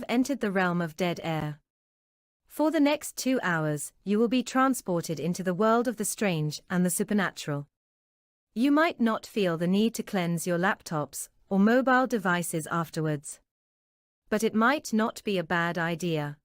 entered the realm of dead air. For the next 2 hours, you will be transported into the world of the strange and the supernatural. You might not feel the need to cleanse your laptops or mobile devices afterwards. But it might not be a bad idea.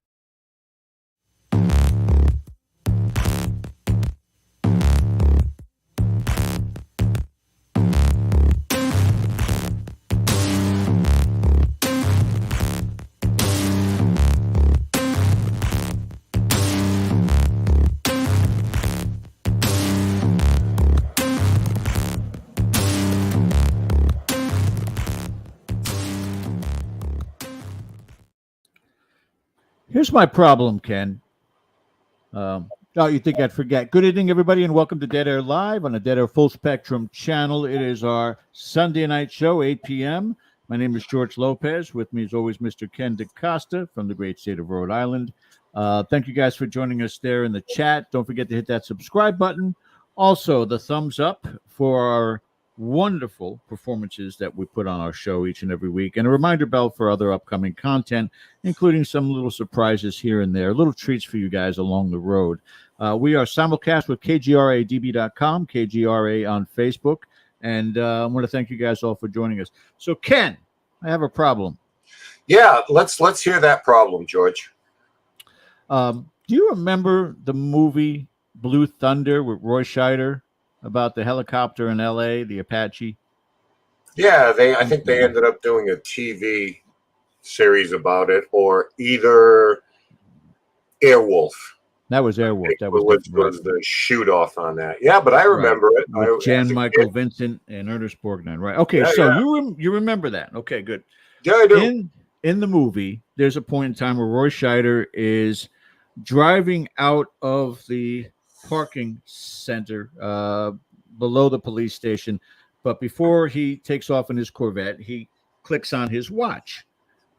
Here's my problem, Ken. You think I'd forget? Good evening, everybody, and welcome to Dead Air Live on the Dead Air Full Spectrum channel. It is our Sunday night show, 8 p.m. My name is George Lopez. With me, as always, Mr. Ken DaCosta from the great state of Rhode Island. Thank you guys for joining us there in the chat. Don't forget to hit that subscribe button. Also, the thumbs up for our wonderful performances that we put on our show each and every week, and a reminder bell for other upcoming content, including some little surprises here and there, little treats for you guys along the road. We are simulcast with KGRADB.com, KGRA on Facebook, and I want to thank you guys all for joining us. So, Ken, I have a problem. Yeah, let's hear that problem, George. Do you remember the movie Blue Thunder with Roy Scheider about the helicopter in L.A., the Apache? Yeah, I think they ended up doing a TV series about it, or either Airwolf. That was Airwolf. That was the shoot off on that. Yeah, but I remember it. With Jan Michael Vincent and Ernest Borgnine, right? Okay, yeah, so yeah. You remember that. Okay, good. Yeah, I do. In the movie, there's a point in time where Roy Scheider is driving out of the parking center below the police station, but before he takes off in his Corvette, he clicks on his watch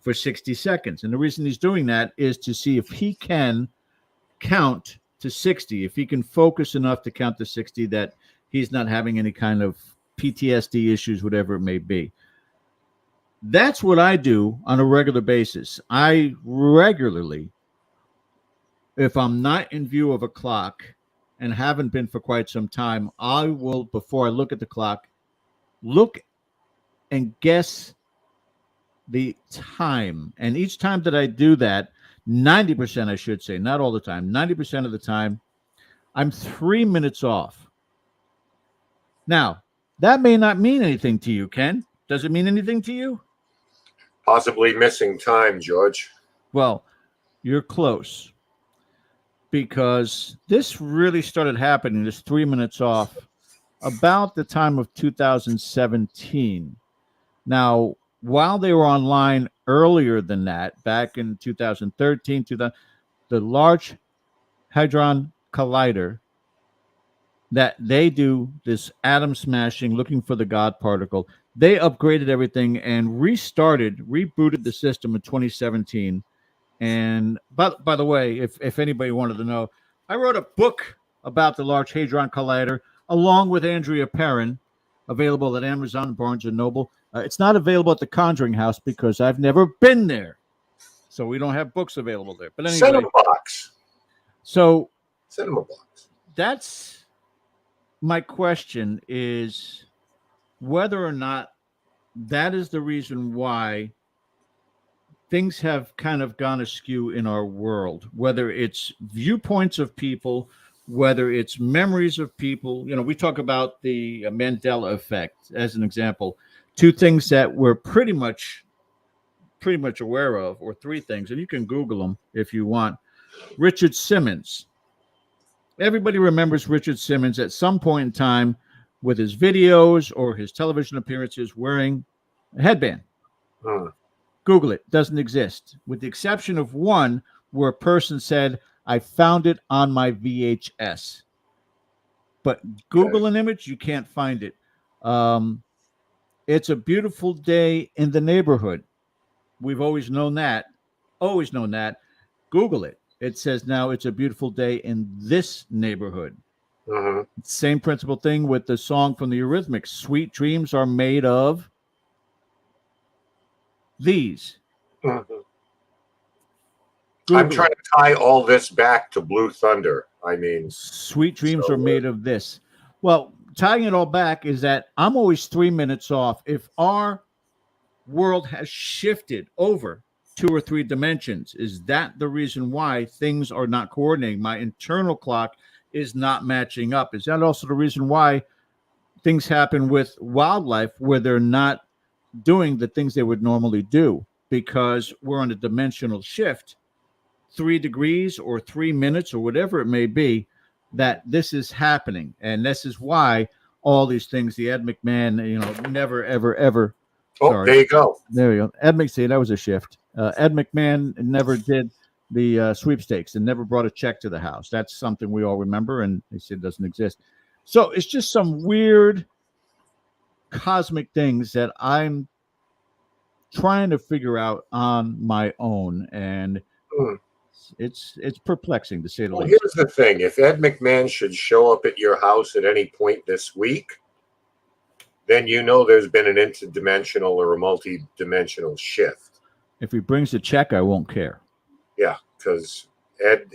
for 60 seconds. And the reason he's doing that is to see if he can count to 60, if he can focus enough to count to 60 that he's not having any kind of PTSD issues, whatever it may be. That's what I do on a regular basis. I regularly, if I'm not in view of a clock and haven't been for quite some time, I will, before I look at the clock, look and guess the time. And each time that I do that, 90%, I should say, not all the time, 90% of the time, I'm 3 minutes off. Now, that may not mean anything to you, Ken. Does it mean anything to you? Possibly missing time, George. Well, you're close. Because this really started happening, this 3 minutes off, about the time of 2017. Now, while they were online earlier than that, back in 2013, the Large Hadron Collider, that they do this atom smashing, looking for the God particle, they upgraded everything and rebooted the system in 2017. And by the way, if anybody wanted to know, I wrote a book about the Large Hadron Collider along with Andrea Perrin, available at Amazon, Barnes & Noble. It's not available at the Conjuring House because I've never been there. So we don't have books available there. But anyway. Send them a box. So send them a box. That's my question, is whether or not that is the reason why things have kind of gone askew in our world, whether it's viewpoints of people, whether it's memories of people. You know, we talk about the Mandela effect as an example. Two things that we're pretty much aware of, or three things, and you can Google them if you want. Richard Simmons. Everybody remembers Richard Simmons at some point in time with his videos or his television appearances wearing a headband. Google it. Doesn't exist, with the exception of one where a person said, I found it on my VHS. But Google an image, you can't find it. It's a beautiful day in the neighborhood. We've always known that. Always known that. Google it. It says now it's a beautiful day in this neighborhood. Same principle thing with the song from the Eurythmics. Sweet dreams are made of these. I'm Google trying it. to tie all this back to Blue Thunder. I mean, Sweet dreams so, are made of this. Well, tying it all back is that I'm always 3 minutes off. If our world has shifted over 2 or 3 dimensions, is that the reason why things are not coordinating? My internal clock is not matching up. Is that also the reason why things happen with wildlife where they're not doing the things they would normally do? Because we're on a dimensional shift, 3 degrees or 3 minutes or whatever it may be, that this is happening. And this is why all these things, the Ed McMahon, never, ever, ever. oh, Sorry. there you go. There we go. Ed McMahon, that was a shift. Ed McMahon never did the sweepstakes and never brought a check to the house. That's something we all remember, and they said it doesn't exist. So it's just some weird cosmic things that I'm trying to figure out on my own, and Hmm. it's perplexing to say the Well, least. here's the thing. If Ed McMahon should show up at your house at any point this week, then you know there's been an interdimensional or a multi-dimensional shift. If he brings a check, I won't care. Yeah, because Ed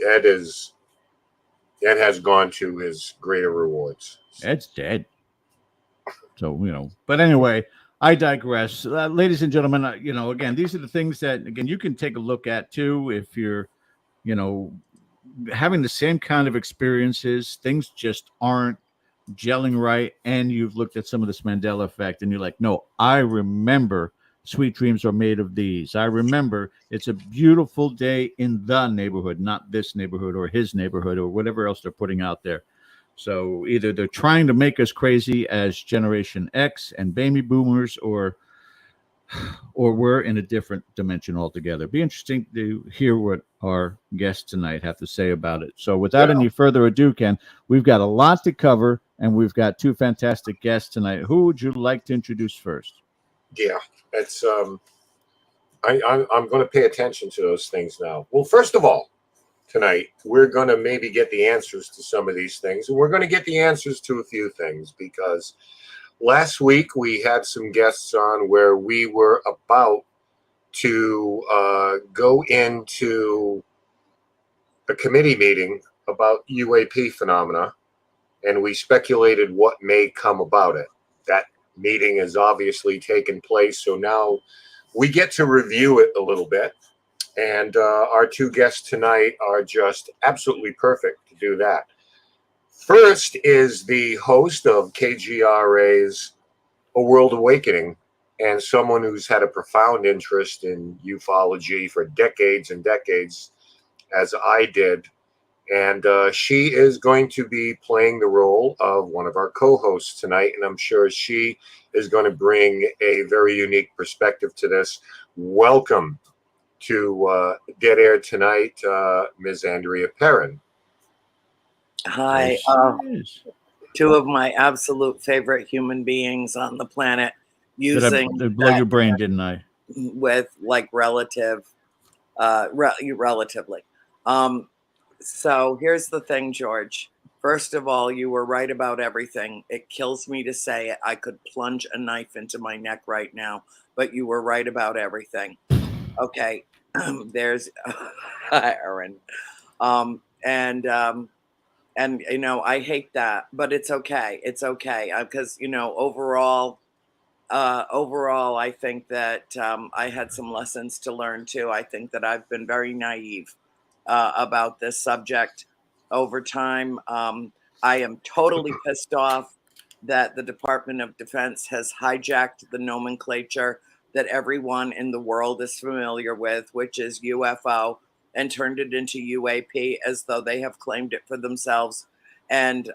has gone to his greater rewards. Ed's dead. So, but anyway, I digress. Ladies and gentlemen, again, these are the things that, again, you can take a look at too if you're, having the same kind of experiences. Things just aren't gelling right, and you've looked at some of this Mandela effect, and you're like, no, I remember sweet dreams are made of these. I remember it's a beautiful day in the neighborhood, not this neighborhood or his neighborhood or whatever else they're putting out there. So either they're trying to make us crazy as Generation X and baby boomers, or we're in a different dimension altogether. Be interesting to hear what our guests tonight have to say about it. So without any further ado, Ken, we've got a lot to cover, and we've got two fantastic guests tonight. Who would you like to introduce first? Yeah, it's I'm going to pay attention to those things now. Well, first of all, tonight we're going to maybe get the answers to some of these things, and we're going to get the answers to a few things, because last week we had some guests on where we were about to go into a committee meeting about UAP phenomena, and we speculated what may come about it. That meeting has obviously taken place, so now we get to review it a little bit. And our two guests tonight are just absolutely perfect to do that. First is the host of KGRA's A World Awakening, and someone who's had a profound interest in ufology for decades and decades, as I did. And she is going to be playing the role of one of our co-hosts tonight, and I'm sure she is going to bring a very unique perspective to this. Welcome to Dead Air tonight, Ms. Andrea Perrin. Hi, two of my absolute favorite human beings on the planet, using Did I blow your brain, didn't I? With like relatively. So here's the thing, George. First of all, you were right about everything. It kills me to say it. I could plunge a knife into my neck right now, but you were right about everything. Okay, there's Aaron, and I hate that, but it's okay. It's okay because overall, I think that I had some lessons to learn too. I think that I've been very naive about this subject over time. I am totally pissed off that the Department of Defense has hijacked the nomenclature that everyone in the world is familiar with, which is UFO, and turned it into UAP as though they have claimed it for themselves. And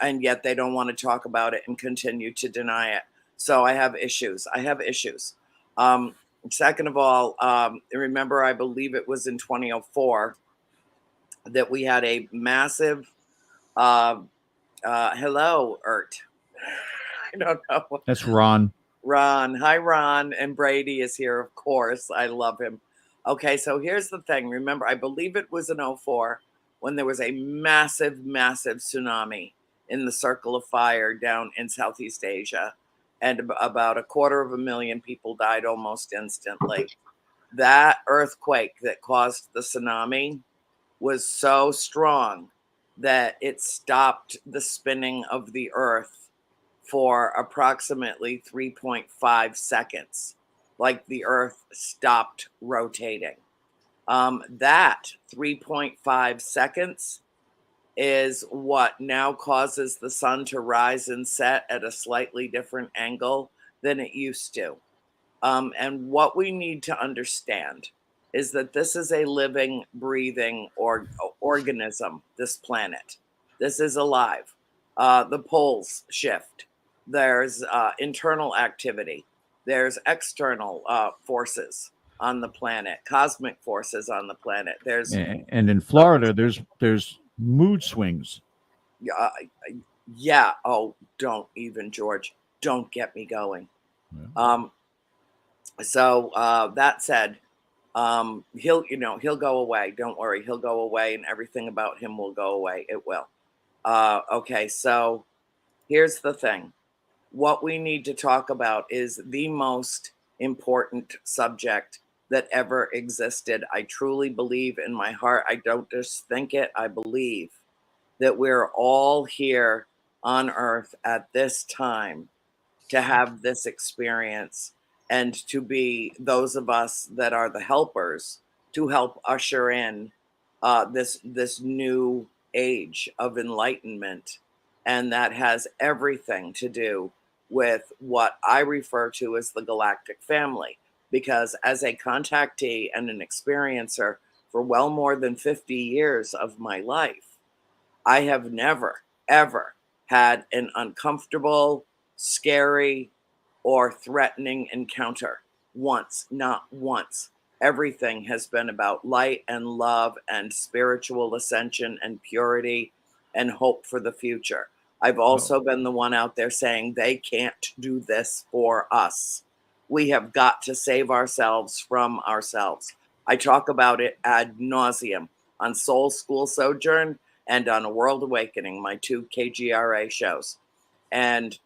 yet they don't want to talk about it and continue to deny it. So I have issues. Second of all, remember, I believe it was in 2004 that we had a massive, hello, Ert. I don't know. That's Ron. Ron. Hi, Ron. And Brady is here, of course. I love him. Okay, so here's the thing. Remember, I believe it was in 2004 when there was a massive, massive tsunami in the Circle of Fire down in Southeast Asia. And about 250,000 people died almost instantly. That earthquake that caused the tsunami was so strong that it stopped the spinning of the earth for approximately 3.5 seconds, like the earth stopped rotating. That 3.5 seconds is what now causes the sun to rise and set at a slightly different angle than it used to. And what we need to understand is that this is a living, breathing organism, this planet. This is alive. The poles shift. There's internal activity. There's external forces on the planet, cosmic forces on the planet. There's And in Florida, there's mood swings. uh, yeah. Oh, don't even, George. Don't get me going. Yeah. So that said, he'll go away. Don't worry, he'll go away, and everything about him will go away. It will. Okay, so here's the thing. What we need to talk about is the most important subject that ever existed. I truly believe in my heart. I don't just think it, I believe that we're all here on Earth at this time to have this experience and to be those of us that are the helpers to help usher in this new age of enlightenment. And that has everything to do with what I refer to as the galactic family. Because as a contactee and an experiencer for well more than 50 years of my life, I have never, ever had an uncomfortable, scary, or threatening encounter. Once, not once. Everything has been about light and love and spiritual ascension and purity and hope for the future. I've also been the one out there saying they can't do this for us. We have got to save ourselves from ourselves. I talk about it ad nauseum on Soul School Sojourn and on A World Awakening, my 2 KGRA shows. And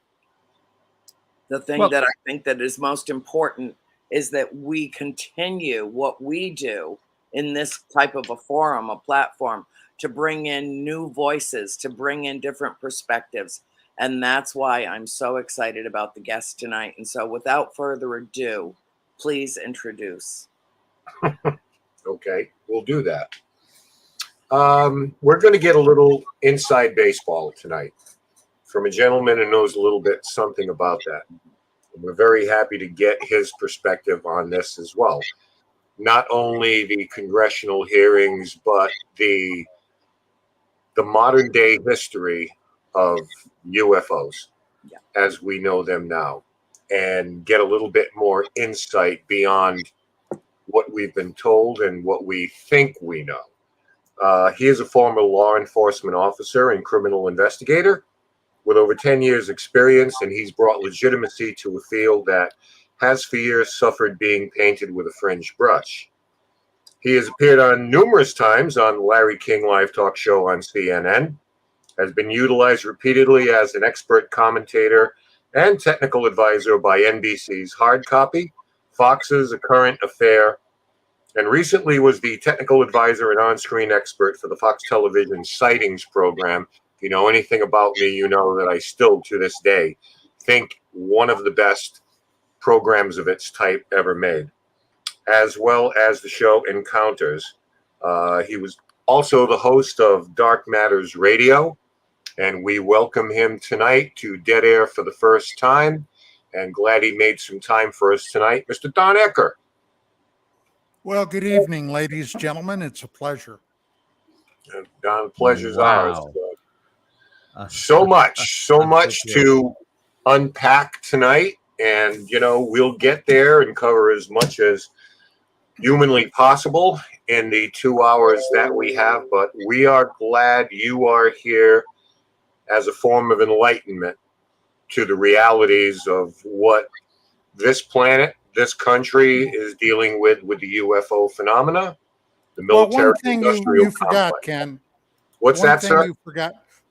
the thing that I think that is most important is that we continue what we do in this type of a forum, a platform, to bring in new voices, to bring in different perspectives. And that's why I'm so excited about the guest tonight. And so without further ado, please introduce. Okay, we'll do that. We're going to get a little inside baseball tonight from a gentleman who knows a little bit something about that. And we're very happy to get his perspective on this as well. Not only the congressional hearings, but the modern day history of UFOs as we know them now, and get a little bit more insight beyond what we've been told and what we think we know. He is a former law enforcement officer and criminal investigator with over 10 years experience, and he's brought legitimacy to a field that has for years suffered being painted with a fringe brush. He has appeared on numerous times on Larry King Live Talk Show on CNN, has been utilized repeatedly as an expert commentator and technical advisor by NBC's Hard Copy, Fox's A Current Affair, and recently was the technical advisor and on-screen expert for the Fox Television Sightings program. If you know anything about me, you know that I still, to this day, think one of the best programs of its type ever made, as well as the show Encounters. He was also the host of Dark Matters Radio, and we welcome him tonight to Dead Air for the first time, and glad he made some time for us tonight, Mr. Don Ecker. Well, good evening, ladies, gentlemen. It's a pleasure. Don, the pleasure's Wow. ours. So much to unpack tonight, and we'll get there and cover as much as humanly possible in the 2 hours that we have. But we are glad you are here as a form of enlightenment to the realities of what this planet, this country is dealing with the UFO phenomena, the military one thing industrial you forgot, complex. Ken. What's that, sir?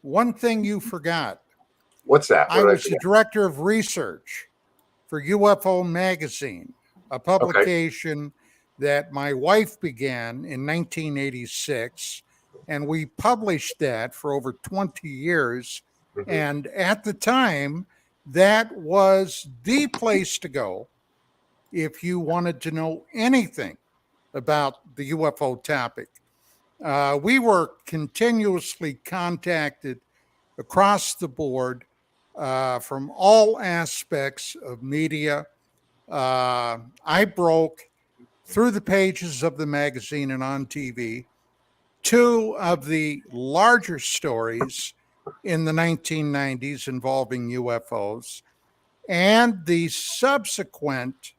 One thing you forgot. What's that? I was the director of research for UFO Magazine, a publication that my wife began in 1986, and we published that for over 20 years. Mhm. And at the time, that was the place to go if you wanted to know anything about the UFO topic. We were continuously contacted across the board from all aspects of media. I broke through the pages of the magazine and on TV two of the larger stories in the 1990s involving UFOs, and the subsequent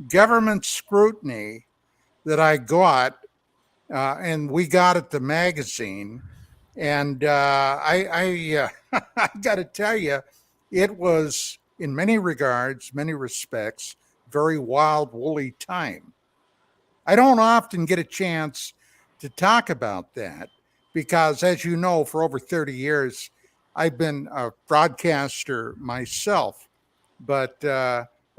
government scrutiny that I got, and we got at the magazine. And I got to tell you, it was in many regards, many respects, very wild, woolly time. I don't often get a chance to talk about that because, as you know, for over 30 years, I've been a broadcaster myself. But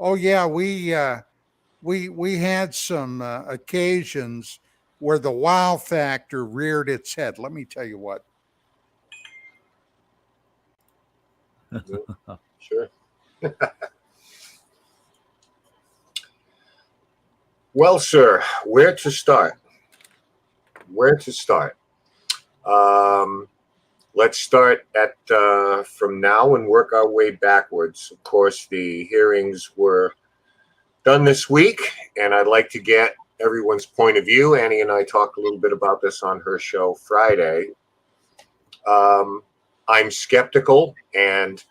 oh yeah, we had some occasions where the wow factor reared its head. Let me tell you what. Sure. Well, sir, where to start? Where to start? Let's start at from now and work our way backwards. Of course, the hearings were done this week, and I'd like to get everyone's point of view. Annie and I talked a little bit about this on her show Friday. I'm skeptical, and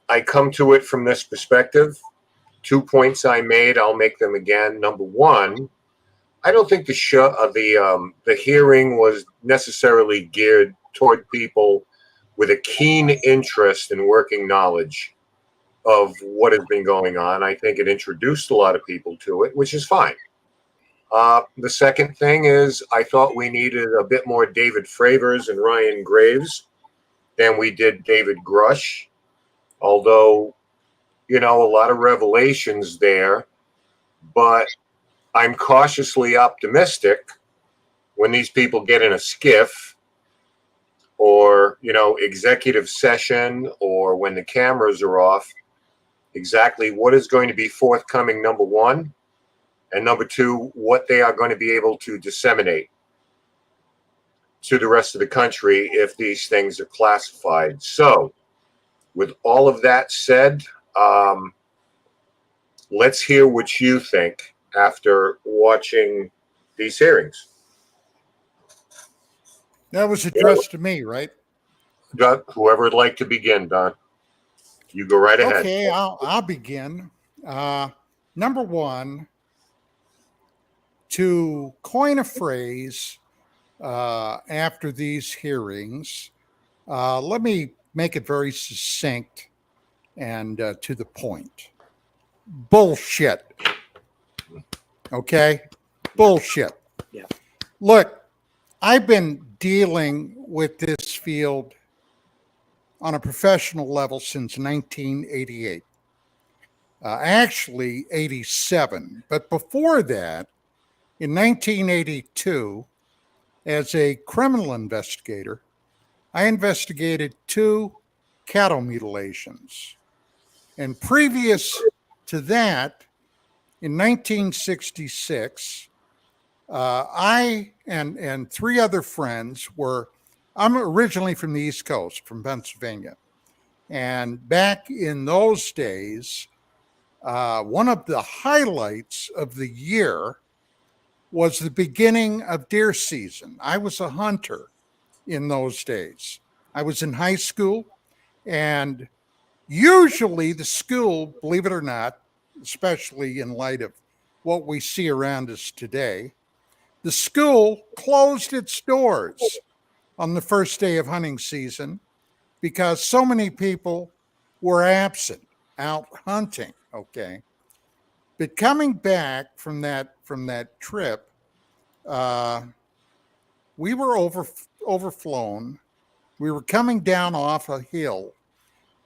I come to it from this perspective. 2 points I made, I'll make them again. Number one, I don't think the hearing was necessarily geared toward people with a keen interest in working knowledge of what has been going on. I think it introduced a lot of people to it, which is fine. The second thing is I thought we needed a bit more David Fravers and Ryan Graves than we did David Grush, although, you know, a lot of revelations there, but I'm cautiously optimistic when these people get in a skiff or, you know, executive session or when the cameras are off, exactly what is going to be forthcoming, number one, and number two, what they are going to be able to disseminate to the rest of the country if these things are classified. So with all of that said, let's hear what you think after watching these hearings. That was addressed to me, right? Don, whoever would like to begin, Don, you go right ahead. Okay, I'll begin. Number one, to coin a phrase after these hearings, let me make it very succinct and to the point. Bullshit. Okay? Bullshit. Yeah. Look, I've been dealing with this field on a professional level since 1988. Actually, 87. But before that, in 1982, as a criminal investigator, I investigated 2 cattle mutilations. And previous to that, in 1966, I and 3 other friends I'm originally from the East Coast, from Pennsylvania. And back in those days, one of the highlights of the year was the beginning of deer season. I was a hunter in those days. I was in high school, and usually the school, believe it or not, especially in light of what we see around us today, the school closed its doors on the first day of hunting season because so many people were absent out hunting. Okay. But coming back from that trip, we were overflown. We were coming down off a hill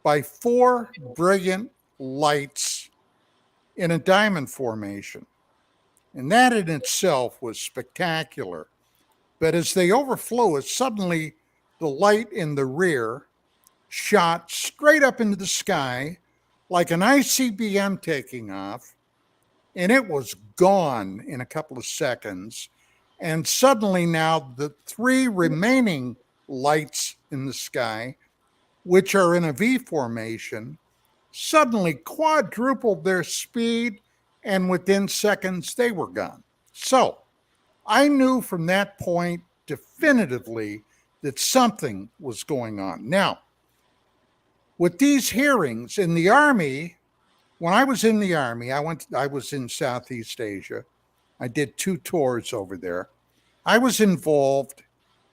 by 4 brilliant lights in a diamond formation. And that in itself was spectacular. But as they overflew us, suddenly the light in the rear shot straight up into the sky like an ICBM taking off, and it was gone in a couple of seconds. And suddenly now the three remaining lights in the sky, which are in a V formation, suddenly quadrupled their speed, and within seconds they were gone. So I knew from that point definitively that something was going on. Now, with these hearings in the Army, when I was in the Army, I was in Southeast Asia. I did 2 tours over there. I was involved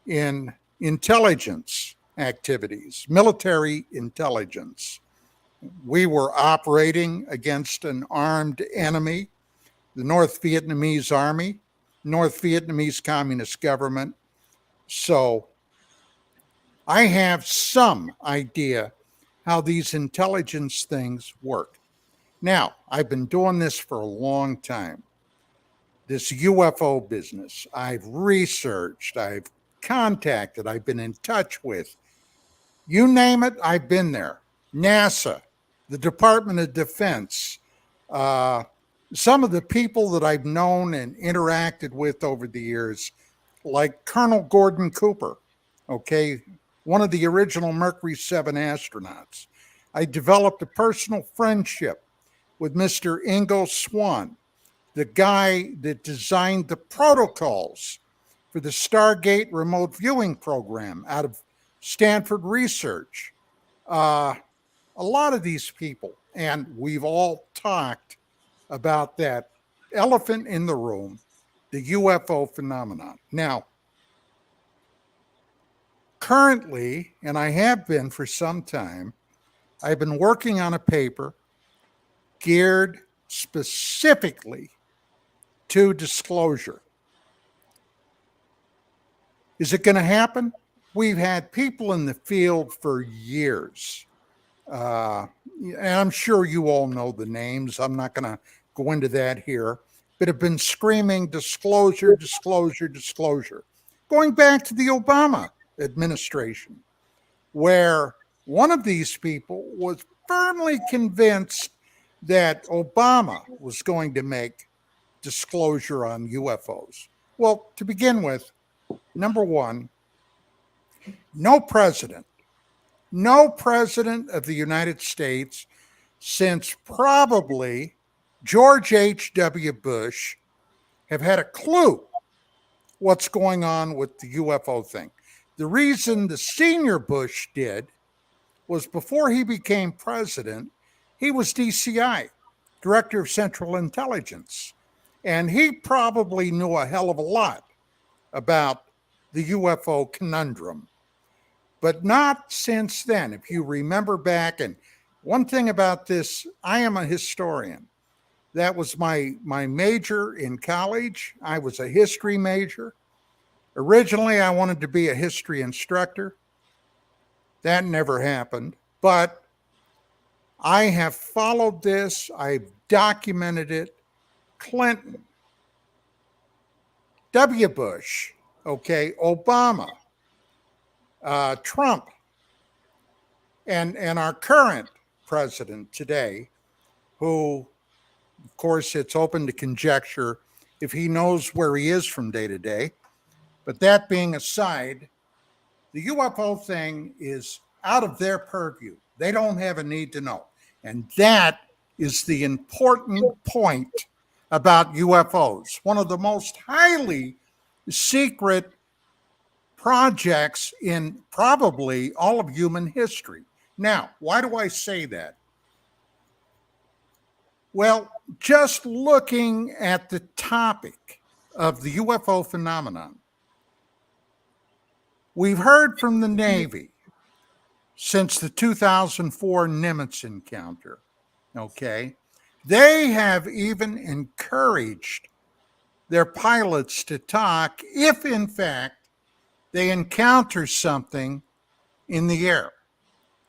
in intelligence activities, military intelligence. We were operating against an armed enemy, the North Vietnamese Army, North Vietnamese Communist government. So I have some idea how these intelligence things work. Now, I've been doing this for a long time. This UFO business, I've researched, I've contacted, I've been in touch with. You name it, I've been there. NASA, the Department of Defense, some of the people that I've known and interacted with over the years, like Colonel Gordon Cooper, okay, one of the original Mercury 7 astronauts. I developed a personal friendship with Mr. Ingo Swann, the guy that designed the protocols for the Stargate remote viewing program out of Stanford Research. A lot of these people, and we've all talked about that elephant in the room, the UFO phenomenon. Now, currently, and I have been for some time, I've been working on a paper geared specifically to disclosure. Is it going to happen? We've had people in the field for years. And I'm sure you all know the names. I'm not going to go into that here, but have been screaming disclosure, disclosure, disclosure. Going back to the Obama administration, where one of these people was firmly convinced that Obama was going to make disclosure on UFOs. Well, to begin with, number one, no president of the United States since probably George H.W. Bush have had a clue what's going on with the UFO thing. The reason the senior Bush did was before he became president, he was DCI, Director of Central Intelligence. And he probably knew a hell of a lot about the UFO conundrum, but not since then. If you remember back, and one thing about this, I am a historian. That was my major in college. I was a history major. Originally, I wanted to be a history instructor. That never happened, but I have followed this. I've documented it. Clinton, W. Bush, okay, Obama, Trump, and our current president today, who, of course, it's open to conjecture if he knows where he is from day to day. But that being aside, the UFO thing is out of their purview. They don't have a need to know. And that is the important point about UFOs. One of the most highly secret projects in probably all of human history. Now, why do I say that? Well, just looking at the topic of the UFO phenomenon, we've heard from the Navy since the 2004 Nimitz encounter, okay? They have even encouraged their pilots to talk if, in fact, they encounter something in the air.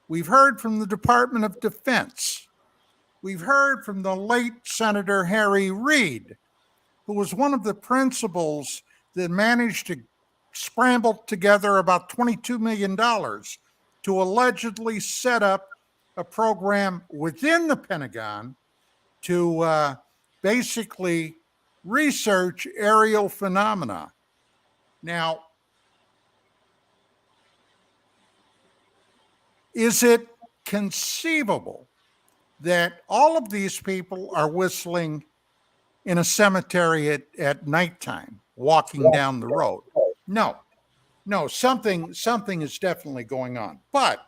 We've heard from the Department of Defense. We've heard from the late Senator Harry Reid, who was one of the principals that managed to scramble together about $22 million to allegedly set up a program within the Pentagon to basically research aerial phenomena. Now, is it conceivable that all of these people are whistling in a cemetery at nighttime, walking down the road? No, something is definitely going on. But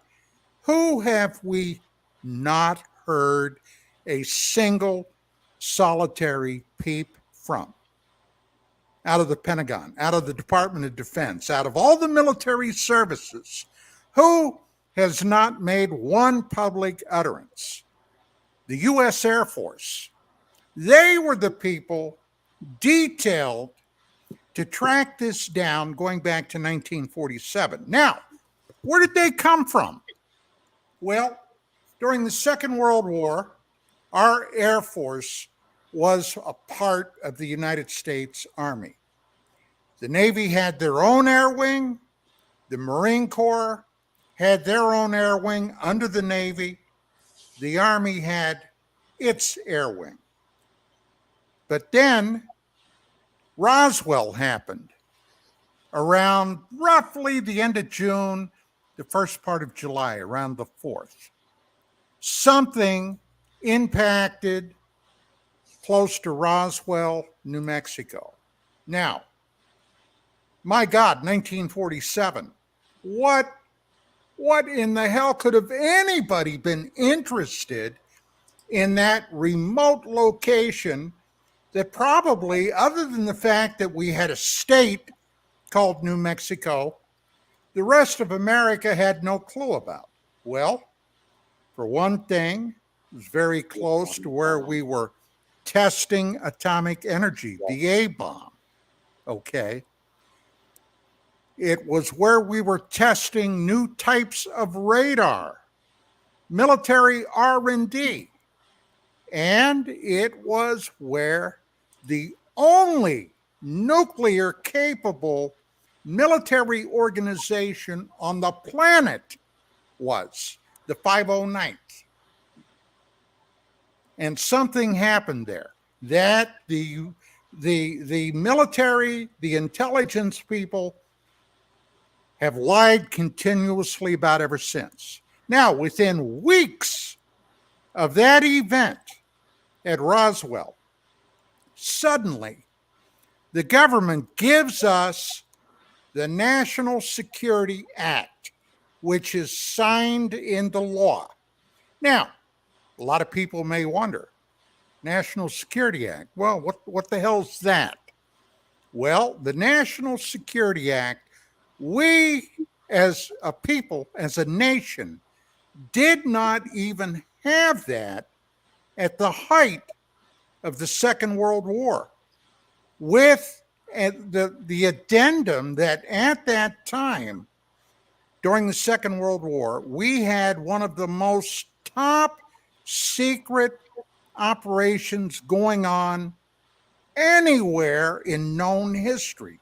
who have we not heard a single solitary peep from? Out of the Pentagon, out of the Department of Defense, out of all the military services, who has not made one public utterance? The U.S. Air Force. They were the people detailed to track this down going back to 1947. Now, where did they come from? Well, during the Second World War, our Air Force was a part of the United States Army. The Navy had their own air wing. The Marine Corps had their own air wing under the Navy. The Army had its air wing. But then Roswell happened around roughly the end of June, the first part of July, around the 4th. Something impacted close to Roswell, New Mexico. Now, my God, 1947. What in the hell could have anybody been interested in that remote location that probably, other than the fact that we had a state called New Mexico, the rest of America had no clue about? Well, for one thing, it was very close to where we were testing atomic energy, the A-bomb, okay? It was where we were testing new types of radar, military R&D, and it was where the only nuclear capable military organization on the planet was, the 509th. And something happened there that the military, the intelligence people have lied continuously about ever since. Now, within weeks of that event at Roswell, suddenly the government gives us the National Security Act, which is signed into law. Now, a lot of people may wonder, National Security Act, well, what the hell's that? Well, the National Security Act, we as a people, as a nation, did not even have that at the height of the Second World War, with the addendum that at that time, during the Second World War, we had one of the most top secret operations going on anywhere in known history,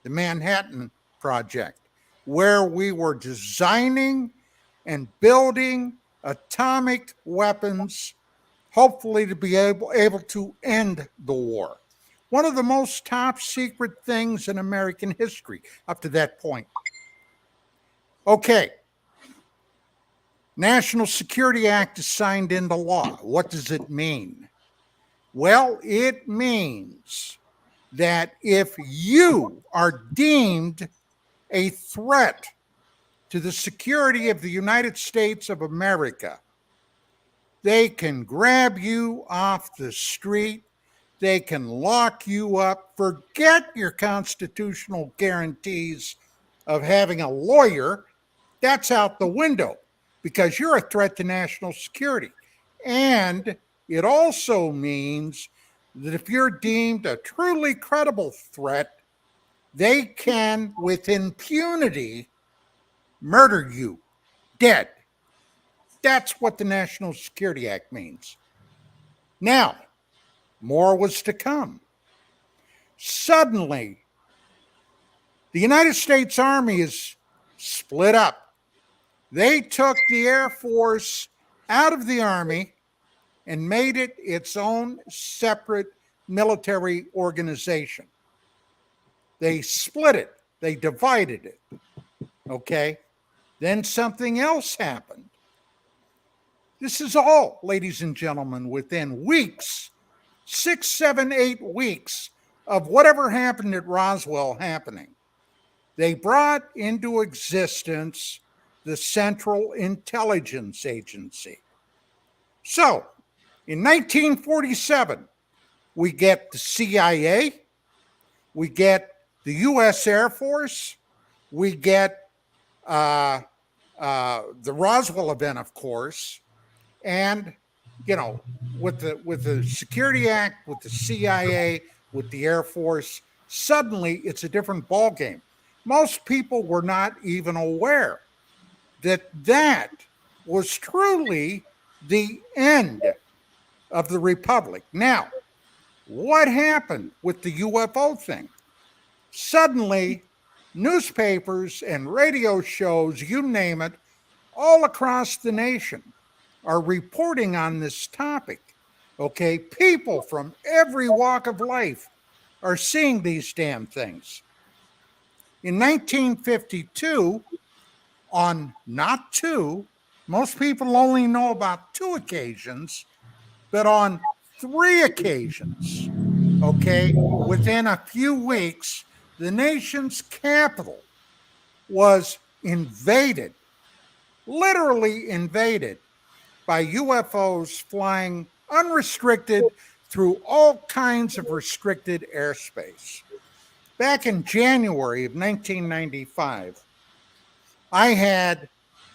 the Manhattan Project, where we were designing and building atomic weapons, hopefully to be able to end the war. One of the most top secret things in American history up to that point. Okay. National Security Act is signed into law. What does it mean? Well, it means that if you are deemed a threat to the security of the United States of America, they can grab you off the street. They can lock you up. Forget your constitutional guarantees of having a lawyer. That's out the window because you're a threat to national security. And it also means that if you're deemed a truly credible threat, they can, with impunity, murder you dead. That's what the National Security Act means. Now, more was to come. Suddenly, the United States Army is split up. They took the Air Force out of the Army and made it its own separate military organization. They split it, they divided it. Okay? Then something else happened. This is all, ladies and gentlemen, within weeks, 6, 7, 8 weeks of whatever happened at Roswell happening. They brought into existence the Central Intelligence Agency. So, in 1947, we get the CIA, we get the U.S. Air Force, we get the Roswell event, of course, and with the Security Act, with the CIA, with the Air Force, suddenly it's a different ballgame. Most people were not even aware that that was truly the end of the Republic. Now, what happened with the UFO thing? Suddenly, newspapers and radio shows, you name it, all across the nation are reporting on this topic. Okay, people from every walk of life are seeing these damn things. In 1952, on not two, most people only know about 2 occasions, but on 3 occasions, okay, within a few weeks, the nation's capital was invaded, literally invaded, by UFOs flying unrestricted through all kinds of restricted airspace. Back in January of 1995, I had,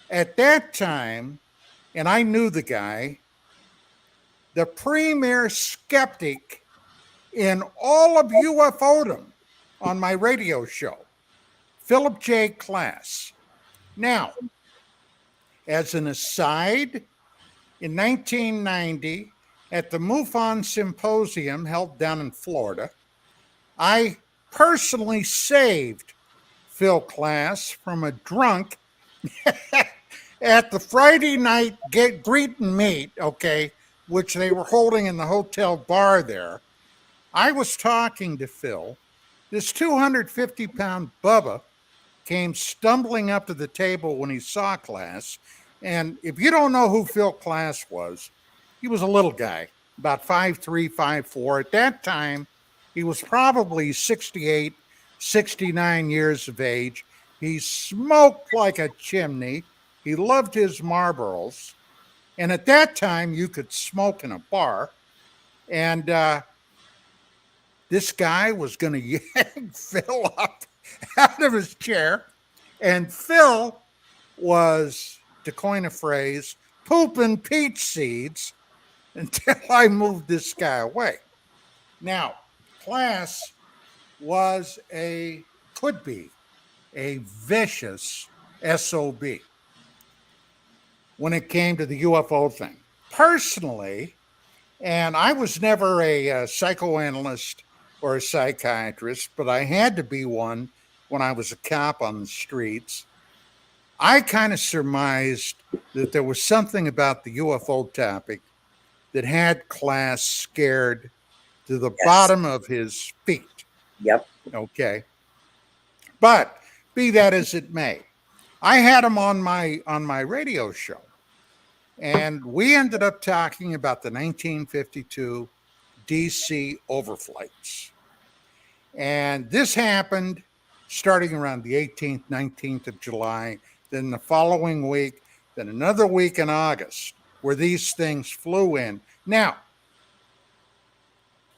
at that time, and I knew the guy, the premier skeptic in all of UFOdom on my radio show, Philip J. Klass. Now, as an aside, in 1990, at the MUFON Symposium held down in Florida, I personally saved Phil Klass from a drunk at the Friday night greet and meet, okay, which they were holding in the hotel bar there. I was talking to Phil. This 250-pound Bubba came stumbling up to the table when he saw Klass. And if you don't know who Phil Klass was, he was a little guy, about 5'3", 5'4". At that time, he was probably 68, 69 years of age. He smoked like a chimney. He loved his Marlboros. And at that time, you could smoke in a bar. And this guy was going to yank Phil up out of his chair. And Phil was, to coin a phrase, pooping peach seeds until I moved this guy away. Now, Klass could be a vicious SOB when it came to the UFO thing. Personally, and I was never a psychoanalyst or a psychiatrist, but I had to be one when I was a cop on the streets. I kind of surmised that there was something about the UFO topic that had Klass scared to the bottom of his feet. Yep. Okay. But be that as it may, I had him on my radio show, and we ended up talking about the 1952 DC overflights. And this happened starting around the 18th, 19th of July, then the following week, then another week in August, where these things flew in. Now,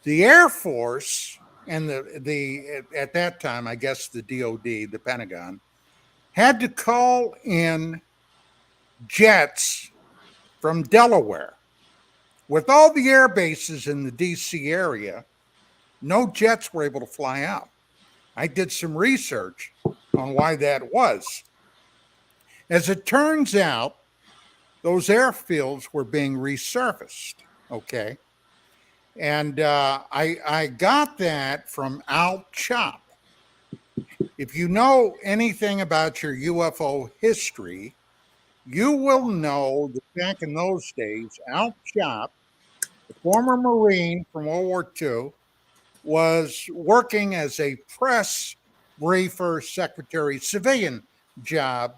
the Air Force and the at that time, I guess the DOD, the Pentagon, had to call in jets from Delaware. With all the air bases in the DC area, no jets were able to fly out. I did some research on why that was. As it turns out, those airfields were being resurfaced, okay? And I got that from Al Chop. If you know anything about your UFO history, you will know that back in those days, Al Chop, the former Marine from World War II, was working as a press briefer secretary, civilian job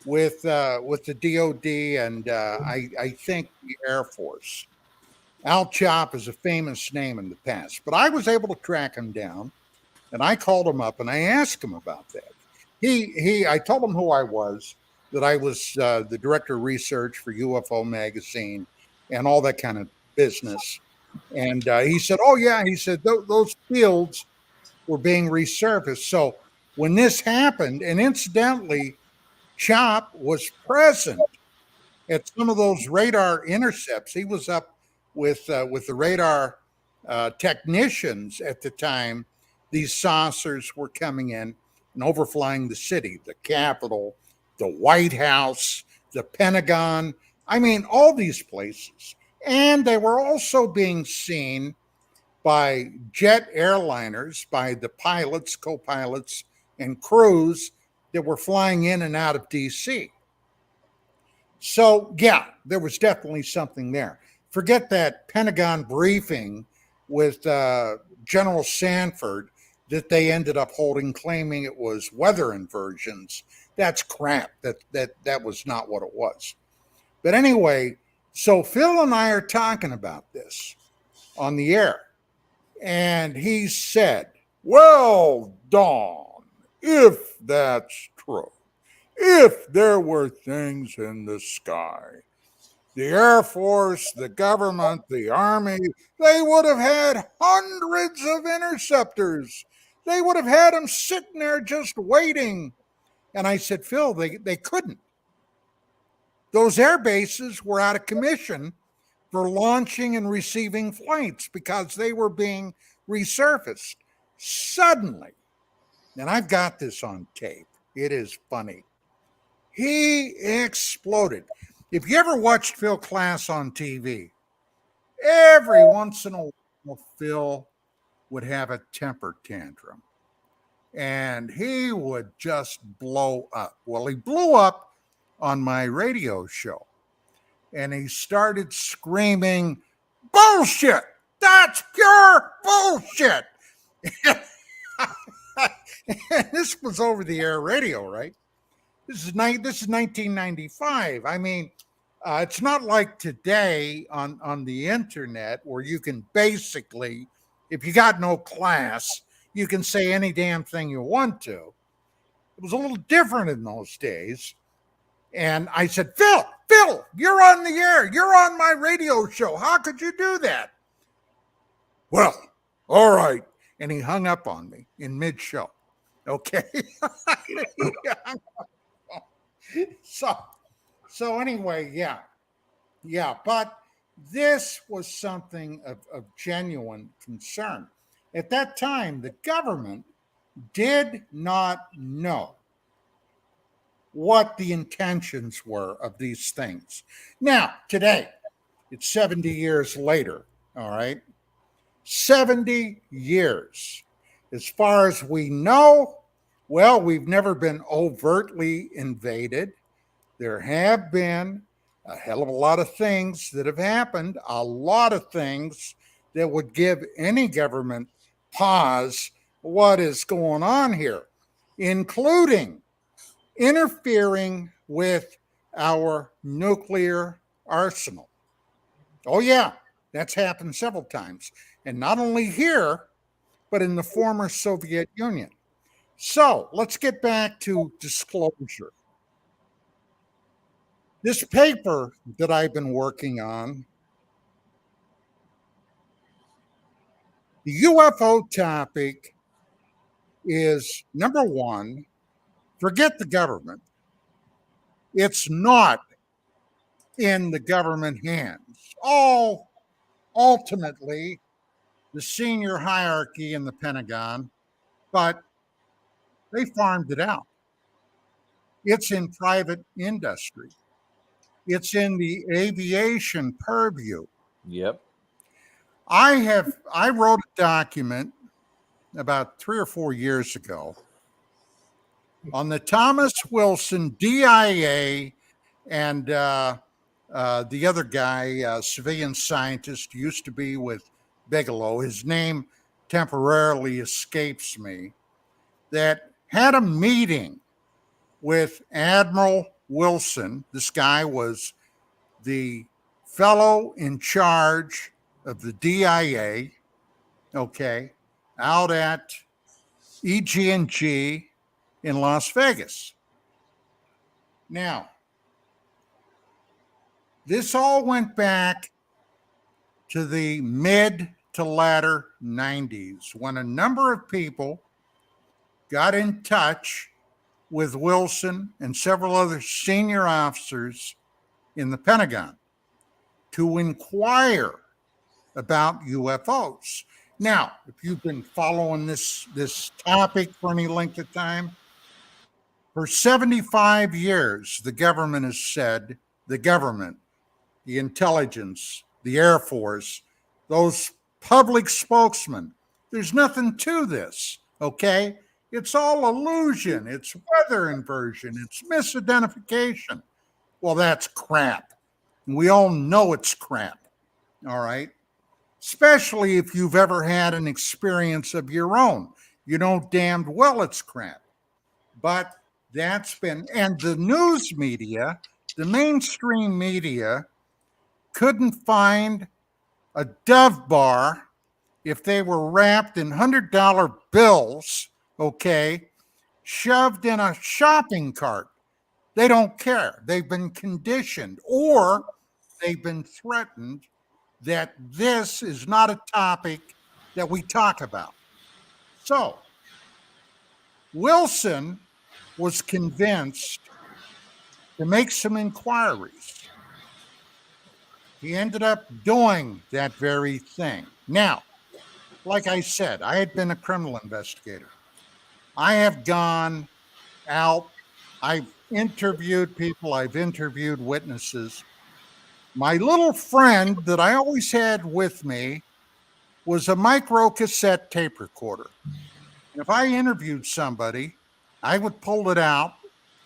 with the DoD and I think the Air Force. Al Chop is a famous name in the past, but I was able to track him down, and I called him up and I asked him about that. I told him who I was, that I was the director of research for UFO Magazine and all that kind of business. And he said, "Oh yeah," he said, "those fields were being resurfaced." So when this happened, and incidentally, Chop was present at some of those radar intercepts. He was up with the radar technicians at the time these saucers were coming in and overflying the city, the Capitol, the White House, the Pentagon. I mean, all these places. And they were also being seen by jet airliners, by the pilots, co pilots, and crews that were flying in and out of DC. So, yeah, there was definitely something there. Forget that Pentagon briefing with General Sanford that they ended up holding, claiming it was weather inversions. That's crap. That was not what it was. But anyway, so Phil and I are talking about this on the air. And he said, "Well, Don, if that's true, if there were things in the sky, the Air Force, the government, the Army, they would have had hundreds of interceptors. They would have had them sitting there just waiting." And I said, "Phil, they couldn't. Those air bases were out of commission for launching and receiving flights because they were being resurfaced." Suddenly, and I've got this on tape, it is funny, he exploded. If you ever watched Phil Class on TV, every once in a while, Phil would have a temper tantrum and he would just blow up. Well, he blew up on my radio show and he started screaming, "Bullshit! That's pure bullshit!" This was over the air radio, right? This is 1995. I mean, it's not like today on the internet where you can basically, if you got no class, you can say any damn thing you want to. It was a little different in those days. And I said, Phil, you're on the air. You're on my radio show. How could you do that?" "Well, all right." And he hung up on me in mid-show. Okay. So anyway, yeah. But this was something of genuine concern. At that time, the government did not know what the intentions were of these things. Now, today, it's 70 years later, all right? 70 years. As far as we know, well, we've never been overtly invaded. There have been a hell of a lot of things that have happened, a lot of things that would give any government pause. What is going on here? Including interfering with our nuclear arsenal. Oh, yeah, that's happened several times. And not only here, but in the former Soviet Union. So let's get back to disclosure. This paper that I've been working on, the UFO topic is number one, forget the government. It's not in the government hands. All ultimately the senior hierarchy in the Pentagon, but they farmed it out. It's in private industry. It's in the aviation purview. Yep. I wrote a document about 3 or 4 years ago on the Thomas Wilson DIA and the other guy, civilian scientist, used to be with Bigelow. His name temporarily escapes me. That had a meeting with Admiral Wilson. This guy was the fellow in charge of the DIA, okay, out at EG&G in Las Vegas. Now, this all went back to the mid to latter 90s when a number of people got in touch with Wilson and several other senior officers in the Pentagon to inquire about UFOs. Now, if you've been following this topic for any length of time, for 75 years, the government has said, the government, the intelligence, the Air Force, those public spokesmen, there's nothing to this, okay? It's all illusion. It's weather inversion. It's misidentification. Well, that's crap. And we all know it's crap, all right? Especially if you've ever had an experience of your own. You know damned well it's crap. But that's been, and the news media, the mainstream media, couldn't find a Dove bar if they were wrapped in $100 bills, okay, shoved in a shopping cart. They don't care. They've been conditioned or they've been threatened that this is not a topic that we talk about. So, Wilson was convinced to make some inquiries. He ended up doing that very thing. Now, like I said, I had been a criminal investigator. I have gone out, I've interviewed people, I've interviewed witnesses. My little friend that I always had with me was a micro cassette tape recorder. And if I interviewed somebody, I would pull it out,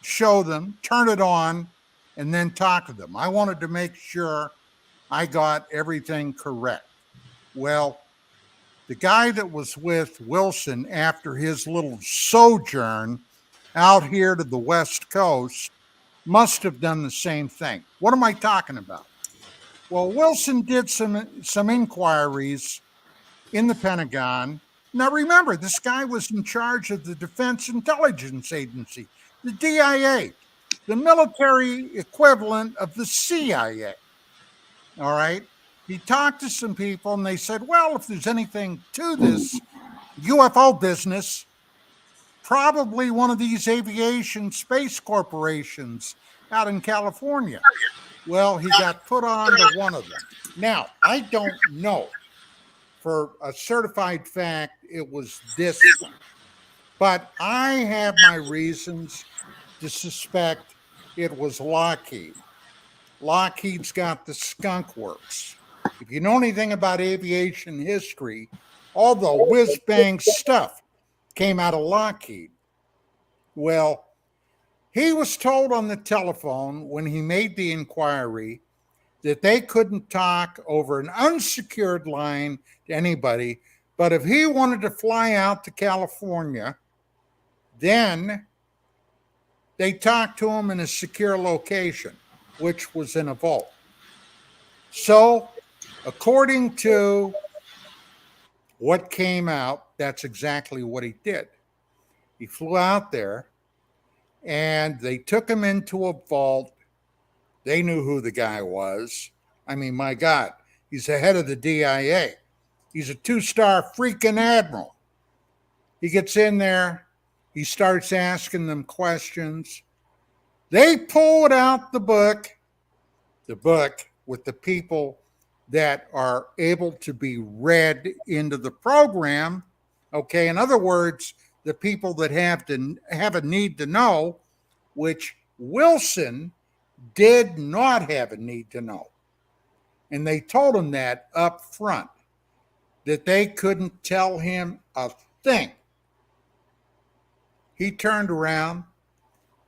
show them, turn it on, and then talk to them. I wanted to make sure I got everything correct. Well, the guy that was with Wilson after his little sojourn out here to the West Coast must have done the same thing. What am I talking about? Well, Wilson did some inquiries in the Pentagon. Now, remember, this guy was in charge of the Defense Intelligence Agency, the DIA, the military equivalent of the CIA. All right? He talked to some people and they said, well, if there's anything to this UFO business, probably one of these aviation space corporations out in California. Well, he got put on to one of them. Now, I don't know for a certified fact it was this one, but I have my reasons to suspect it was Lockheed. Lockheed's got the skunk works. If you know anything about aviation history, all the whiz-bang stuff came out of Lockheed. Well, he was told on the telephone when he made the inquiry that they couldn't talk over an unsecured line to anybody, but if he wanted to fly out to California, then they talked to him in a secure location, which was in a vault. So, according to what came out, that's exactly what he did. He flew out there and they took him into a vault. They knew who the guy was. I mean, my God, he's the head of the DIA. He's a 2-star freaking admiral. He gets in there. He starts asking them questions. They pulled out the book with the people that are able to be read into the program. Okay, in other words, the people that have a need to know, which Wilson did not have a need to know. And they told him that up front. that they couldn't tell him a thing. He turned around,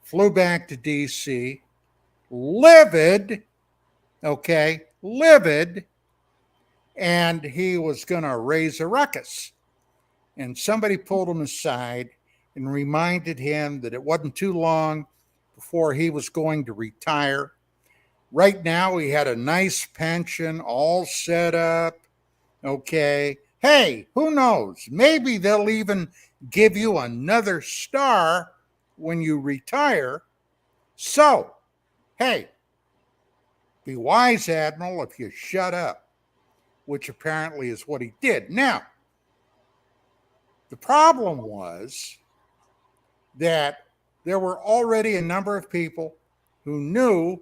flew back to D.C., livid, and he was going to raise a ruckus. And somebody pulled him aside and reminded him that it wasn't too long before he was going to retire. Right now, he had a nice pension all set up. Okay. Hey, who knows? Maybe they'll even give you another star when you retire. So, hey, be wise, Admiral, if you shut up, which apparently is what he did. Now, the problem was that there were already a number of people who knew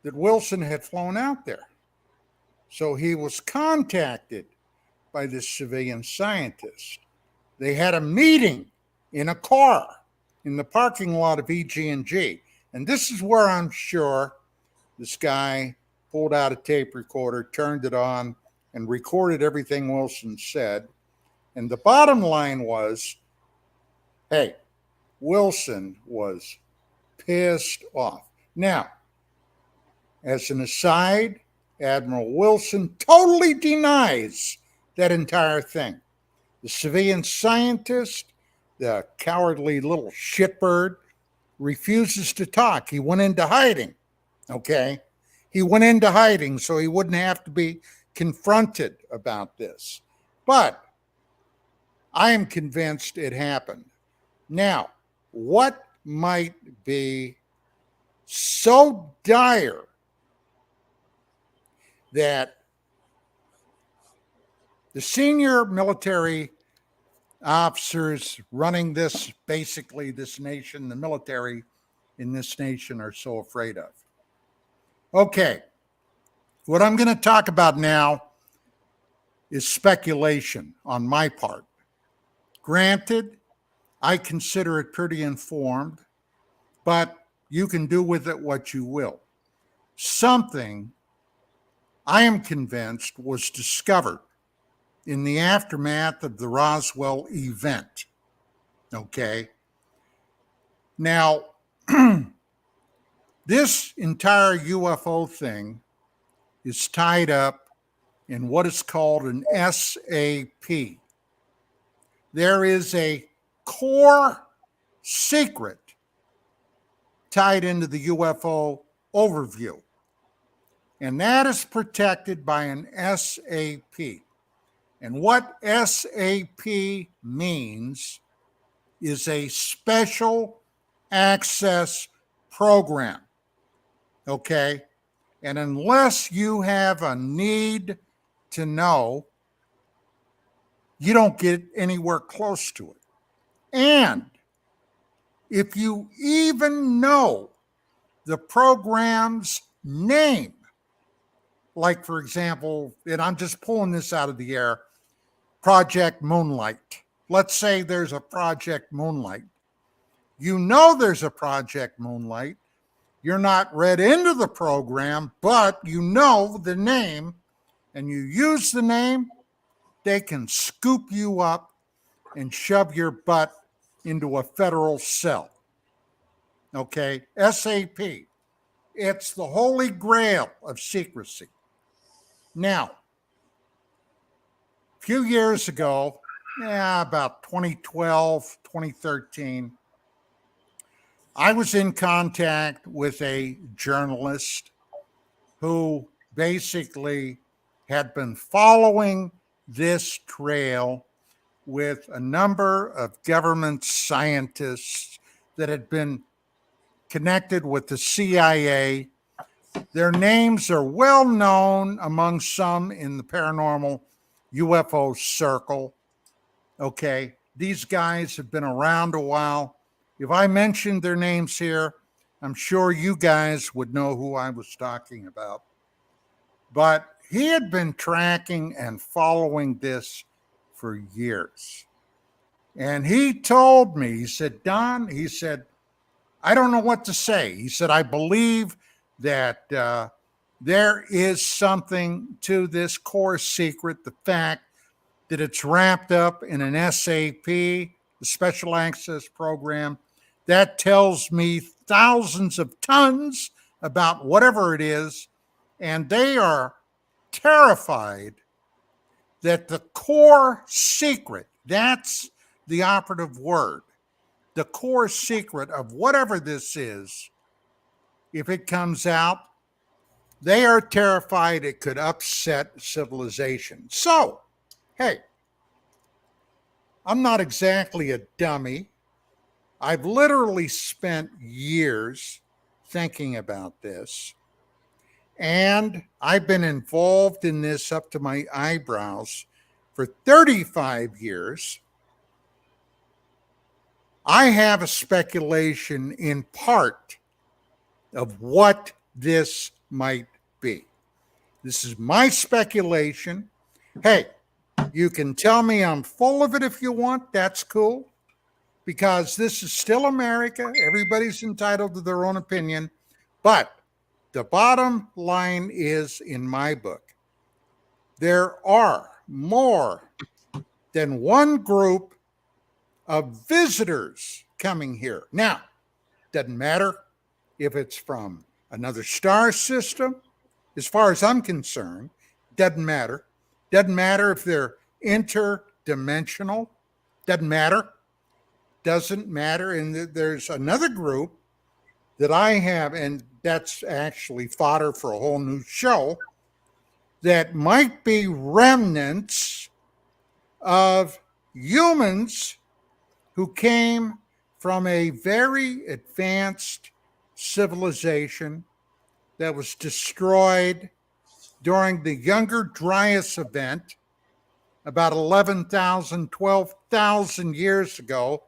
that Wilson had flown out there. So he was contacted by this civilian scientist. They had a meeting in a car in the parking lot of EG&G. And this is where I'm sure this guy pulled out a tape recorder, turned it on, and recorded everything Wilson said. And the bottom line was, hey, Wilson was pissed off. Now, as an aside, Admiral Wilson totally denies that entire thing. The civilian scientist, the cowardly little shitbird, refuses to talk. He went into hiding, okay? He went into hiding so he wouldn't have to be confronted about this. But I am convinced it happened. Now, what might be so dire that the senior military officers running this, basically this nation, the military in this nation are so afraid of? Okay, what I'm going to talk about now is speculation on my part. Granted, I consider it pretty informed, but you can do with it what you will. Something, I am convinced, was discovered in the aftermath of the Roswell event. Okay. Now, this entire UFO thing is tied up in what is called an SAP. There is a core secret tied into the UFO overview, and that is protected by an SAP. And what SAP means is a special access program, okay? And unless you have a need to know, you don't get anywhere close to it. And if you even know the program's name, like, for example, and I'm just pulling this out of the air, Project Moonlight. Let's say there's a Project Moonlight. You know there's a Project Moonlight. You're not read into the program, but you know the name, and you use the name, they can scoop you up and shove your butt into a federal cell. Okay? SAP. It's the holy grail of secrecy. Now, a few years ago, about 2012, 2013, I was in contact with a journalist who basically had been following this trail with a number of government scientists that had been connected with the CIA. Their names are well known among some in the paranormal UFO circle. Okay, these guys have been around a while. If I mentioned their names here, I'm sure you guys would know who I was talking about. But he had been tracking and following this for years. And he told me, he said, Don, he said, I don't know what to say. He said, I believe that there is something to this core secret, the fact that it's wrapped up in an SAP, the Special Access Program, that tells me thousands of tons about whatever it is, and they are terrified that the core secret, that's the operative word, the core secret of whatever this is, if it comes out, they are terrified it could upset civilization. So, hey, I'm not exactly a dummy. I've literally spent years thinking about this, and I've been involved in this up to my eyebrows for 35 years. I have a speculation in part of what this might be. This is my speculation. Hey, you can tell me I'm full of it if you want. That's cool, because this is still America. Everybody's entitled to their own opinion. But the bottom line is, in my book, there are more than one group of visitors coming here. Now, doesn't matter if it's from another star system, as far as I'm concerned, doesn't matter. Doesn't matter if they're interdimensional. Doesn't matter. Doesn't matter. And there's another group that I have, and that's actually fodder for a whole new show, that might be remnants of humans who came from a very advanced civilization that was destroyed during the Younger Dryas event about 11,000, 12,000 years ago,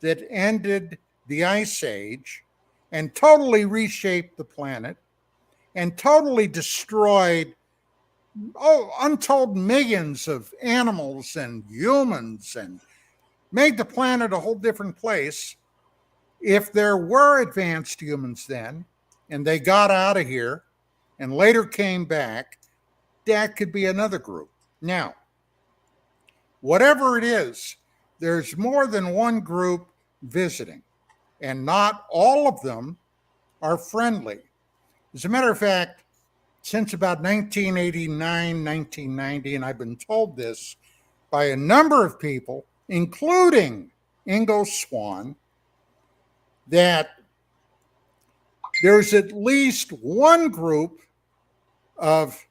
that ended the Ice Age and totally reshaped the planet and totally destroyed untold millions of animals and humans and made the planet a whole different place. If there were advanced humans then, and they got out of here and later came back, that could be another group. Now, whatever it is, there's more than one group visiting, and not all of them are friendly. As a matter of fact, since about 1989, 1990, and I've been told this by a number of people, including Ingo Swann, that there's at least one group of,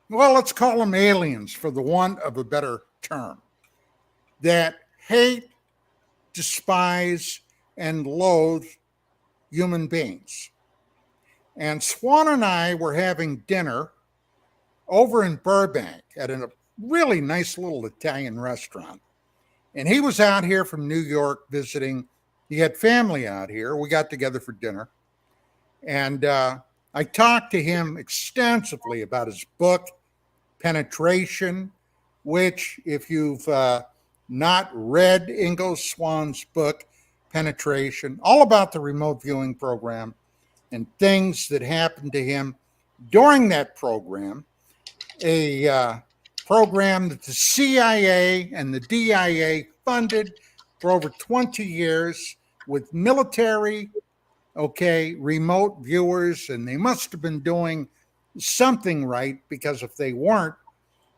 well, let's call them aliens for the want of a better term, that hate, despise, and loathe human beings. And Swan and I were having dinner over in Burbank at a really nice little Italian restaurant. And he was out here from New York visiting. He had family out here. We got together for dinner. And I talked to him extensively about his book, Penetration, which, if you've not read Ingo Swann's book, Penetration, all about the remote viewing program and things that happened to him during that program, a program that the CIA and the DIA funded for over 20 years with military, remote viewers, and they must have been doing something right, because if they weren't,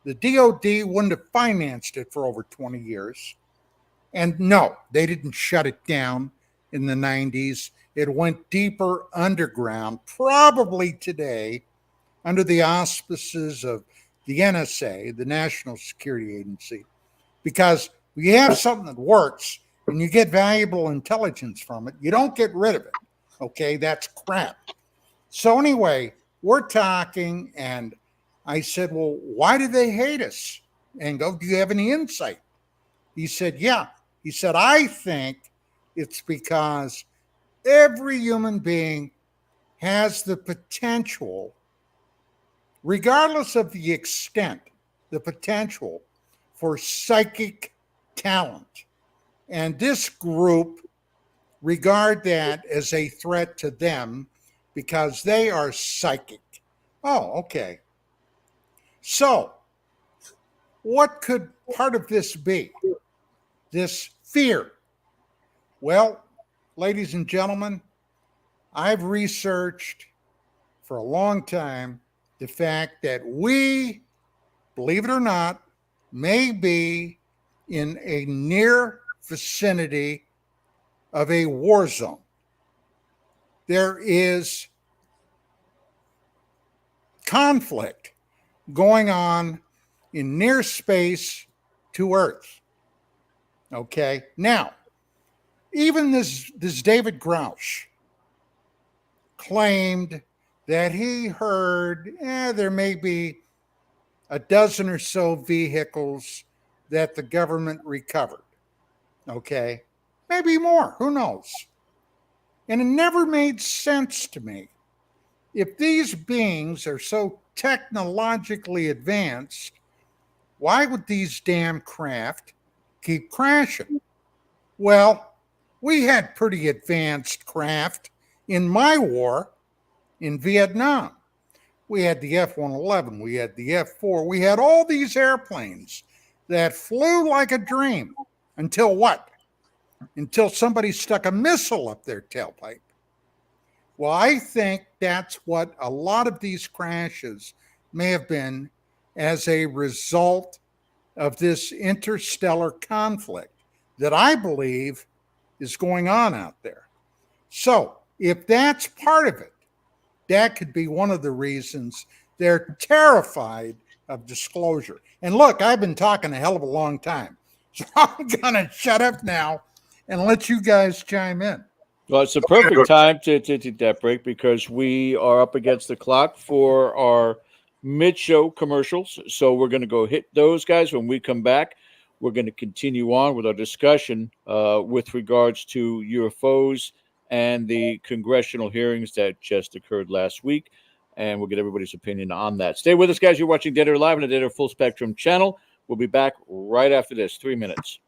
the DOD wouldn't have financed it for over 20 years. And no, they didn't shut it down in the 90s. It went deeper underground, probably today, under the auspices of the NSA, the National Security Agency, because we have something that works and you get valuable intelligence from it. You don't get rid of it. Okay, that's crap. So anyway, we're talking, and I said, well, why do they hate us? And do you have any insight? He said, yeah. He said, I think it's because every human being has the potential, regardless of the extent, the potential for psychic talent. And this group regard that as a threat to them because they are psychic. Oh, okay. So, what could part of this be? This fear? Well, ladies and gentlemen, I've researched for a long time the fact that we, believe it or not, may be in a near vicinity of a war zone. There is conflict going on in near space to Earth. Okay, now, even this David Grouch claimed that he heard there may be a dozen or so vehicles that the government recovered. Okay, maybe more, who knows? And it never made sense to me. If these beings are so technologically advanced, why would these damn craft keep crashing? Well, we had pretty advanced craft in my war in Vietnam. We had the F-111, we had the F-4, we had all these airplanes that flew like a dream until what? Until somebody stuck a missile up their tailpipe. Well, I think that's what a lot of these crashes may have been as a result of this interstellar conflict that I believe is going on out there. So, if that's part of it, that could be one of the reasons they're terrified of disclosure. And look, I've been talking a hell of a long time, so I'm going to shut up now and let you guys chime in. Well, it's a perfect time to take that break because we are up against the clock for our mid-show commercials. So we're going to go hit those guys. When we come back, we're going to continue on with our discussion with regards to UFOs and the congressional hearings that just occurred last week. And we'll get everybody's opinion on that. Stay with us, guys. You're watching Dead Air Live on the Dead Air Full Spectrum channel. We'll be back right after this. 3 minutes.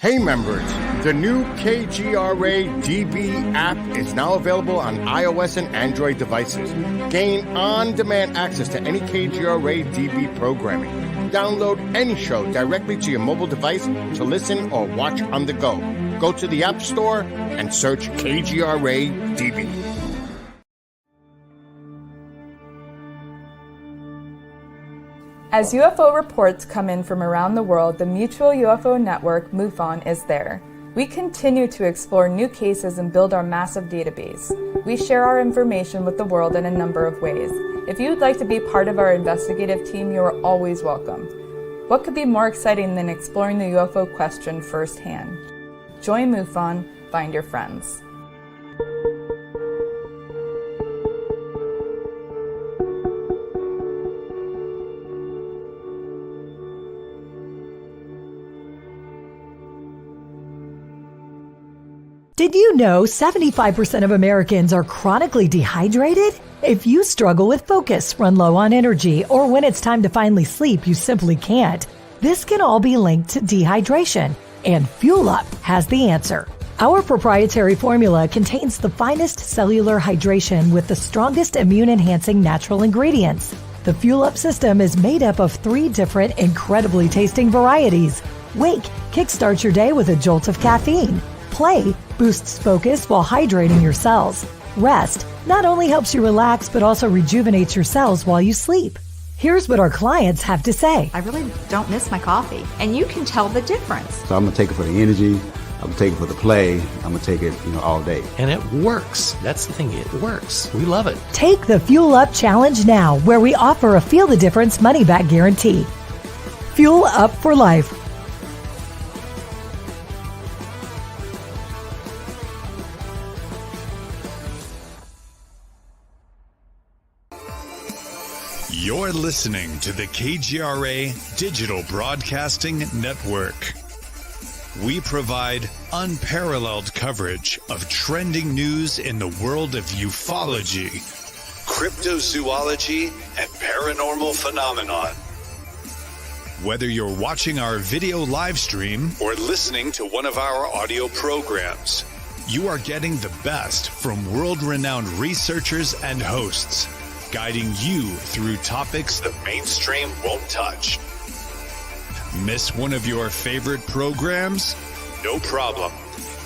Hey members, the new KGRA DB app is now available on iOS and Android devices. Gain on-demand access to any KGRA DB programming. Download any show directly to your mobile device to listen or watch on the go. Go to the App Store and search KGRA DB. As UFO reports come in from around the world, the Mutual UFO Network, MUFON, is there. We continue to explore new cases and build our massive database. We share our information with the world in a number of ways. If you'd like to be part of our investigative team, you are always welcome. What could be more exciting than exploring the UFO question firsthand? Join MUFON, find your friends. Did you know 75% of Americans are chronically dehydrated? If you struggle with focus, run low on energy, or when it's time to finally sleep, you simply can't, this can all be linked to dehydration, and Fuel Up has the answer. Our proprietary formula contains the finest cellular hydration with the strongest immune-enhancing natural ingredients. The Fuel Up system is made up of 3 different incredibly tasting varieties. Wake kickstarts your day with a jolt of caffeine. Play boosts focus while hydrating your cells. Rest not only helps you relax, but also rejuvenates your cells while you sleep. Here's what our clients have to say. I really don't miss my coffee, and you can tell the difference. So I'm going to take it for the energy. I'm going to take it for the play. I'm going to take it, all day. And it works. That's the thing. It works. We love it. Take the Fuel Up Challenge now, where we offer a Feel the Difference money-back guarantee. Fuel Up for life. You're listening to the KGRA Digital Broadcasting Network. We provide unparalleled coverage of trending news in the world of ufology, cryptozoology, and paranormal phenomenon. Whether you're watching our video live stream or listening to one of our audio programs, you are getting the best from world-renowned researchers and hosts, guiding you through topics the mainstream won't touch. Miss one of your favorite programs? No problem.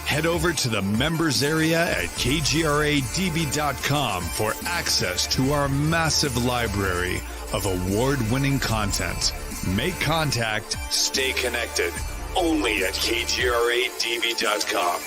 Head over to the members area at kgradb.com for access to our massive library of award-winning content. Make contact, stay connected, only at kgradb.com.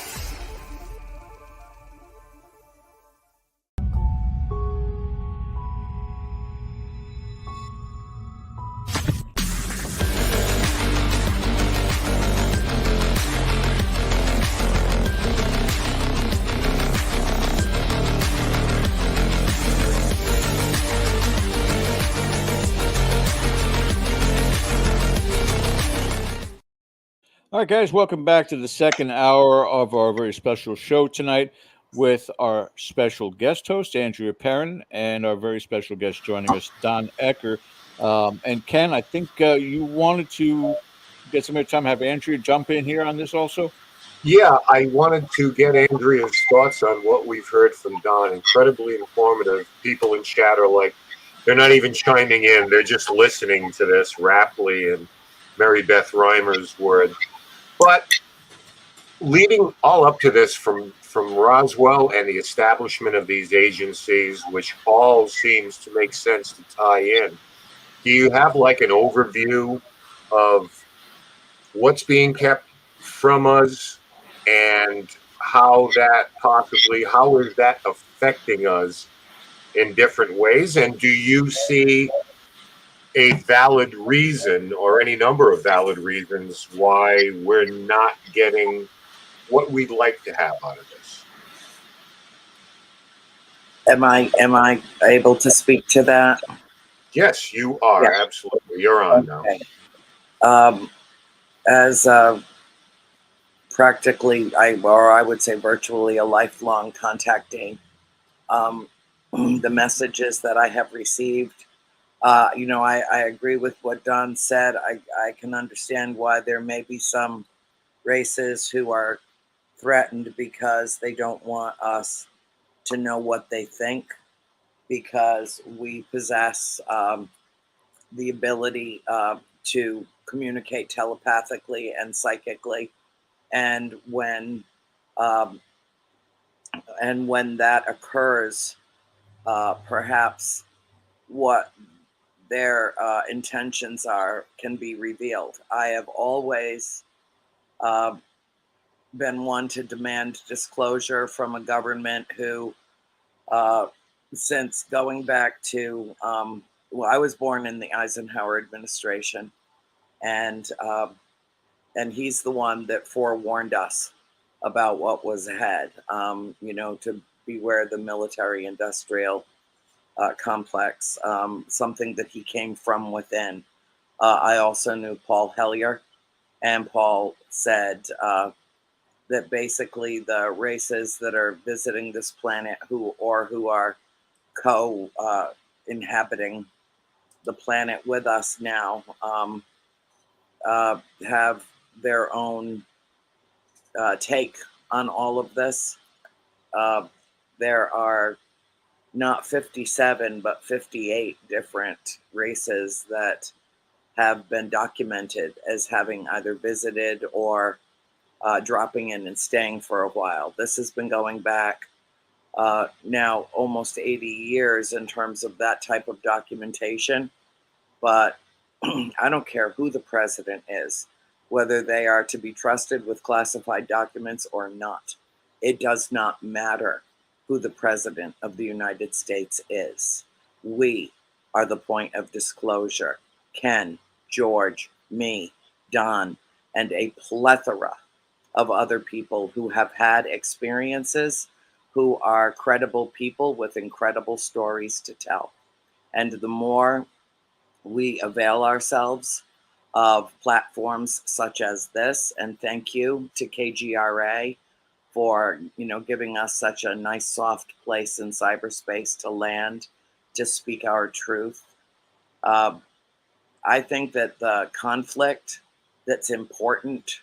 All right, guys, welcome back to the second hour of our very special show tonight with our special guest host, Andrea Perrin, and our very special guest joining us, Don Ecker. And Ken, I think you wanted to get some more time, have Andrea jump in here on this also? Yeah, I wanted to get Andrea's thoughts on what we've heard from Don. Incredibly informative. People in chat are like, they're not even chiming in. They're just listening to this raptly and Mary Beth Reimer's word. But leading all up to this from Roswell and the establishment of these agencies, which all seems to make sense to tie in, do you have like an overview of what's being kept from us and how is that affecting us in different ways? And do you see a valid reason or any number of valid reasons why we're not getting what we'd like to have out of this? Am I able to speak to that? Yes, you are. Yeah. Absolutely. You're on now. As practically, I would say virtually a lifelong contactee, the messages that I have received, I agree with what Don said. I can understand why there may be some races who are threatened because they don't want us to know what they think, because we possess the ability to communicate telepathically and psychically, and when that occurs, perhaps what their intentions are can be revealed. I have always been one to demand disclosure from a government who, since going back to, I was born in the Eisenhower administration, and he's the one that forewarned us about what was ahead, to beware the military-industrial complex, something that he came from within. I also knew Paul Hellyer, and Paul said that basically the races that are visiting this planet who are co-inhabiting the planet with us now have their own take on all of this. There are not 57, but 58 different races that have been documented as having either visited or dropping in and staying for a while. This has been going back now almost 80 years in terms of that type of documentation. But I don't care who the president is, whether they are to be trusted with classified documents or not. It does not matter who the president of the United States is. We are the point of disclosure. Ken, George, me, Don, and a plethora of other people who have had experiences, who are credible people with incredible stories to tell. And the more we avail ourselves of platforms such as this. And thank you to KGRA for, giving us such a nice soft place in cyberspace to land, to speak our truth. I think that the conflict that's important,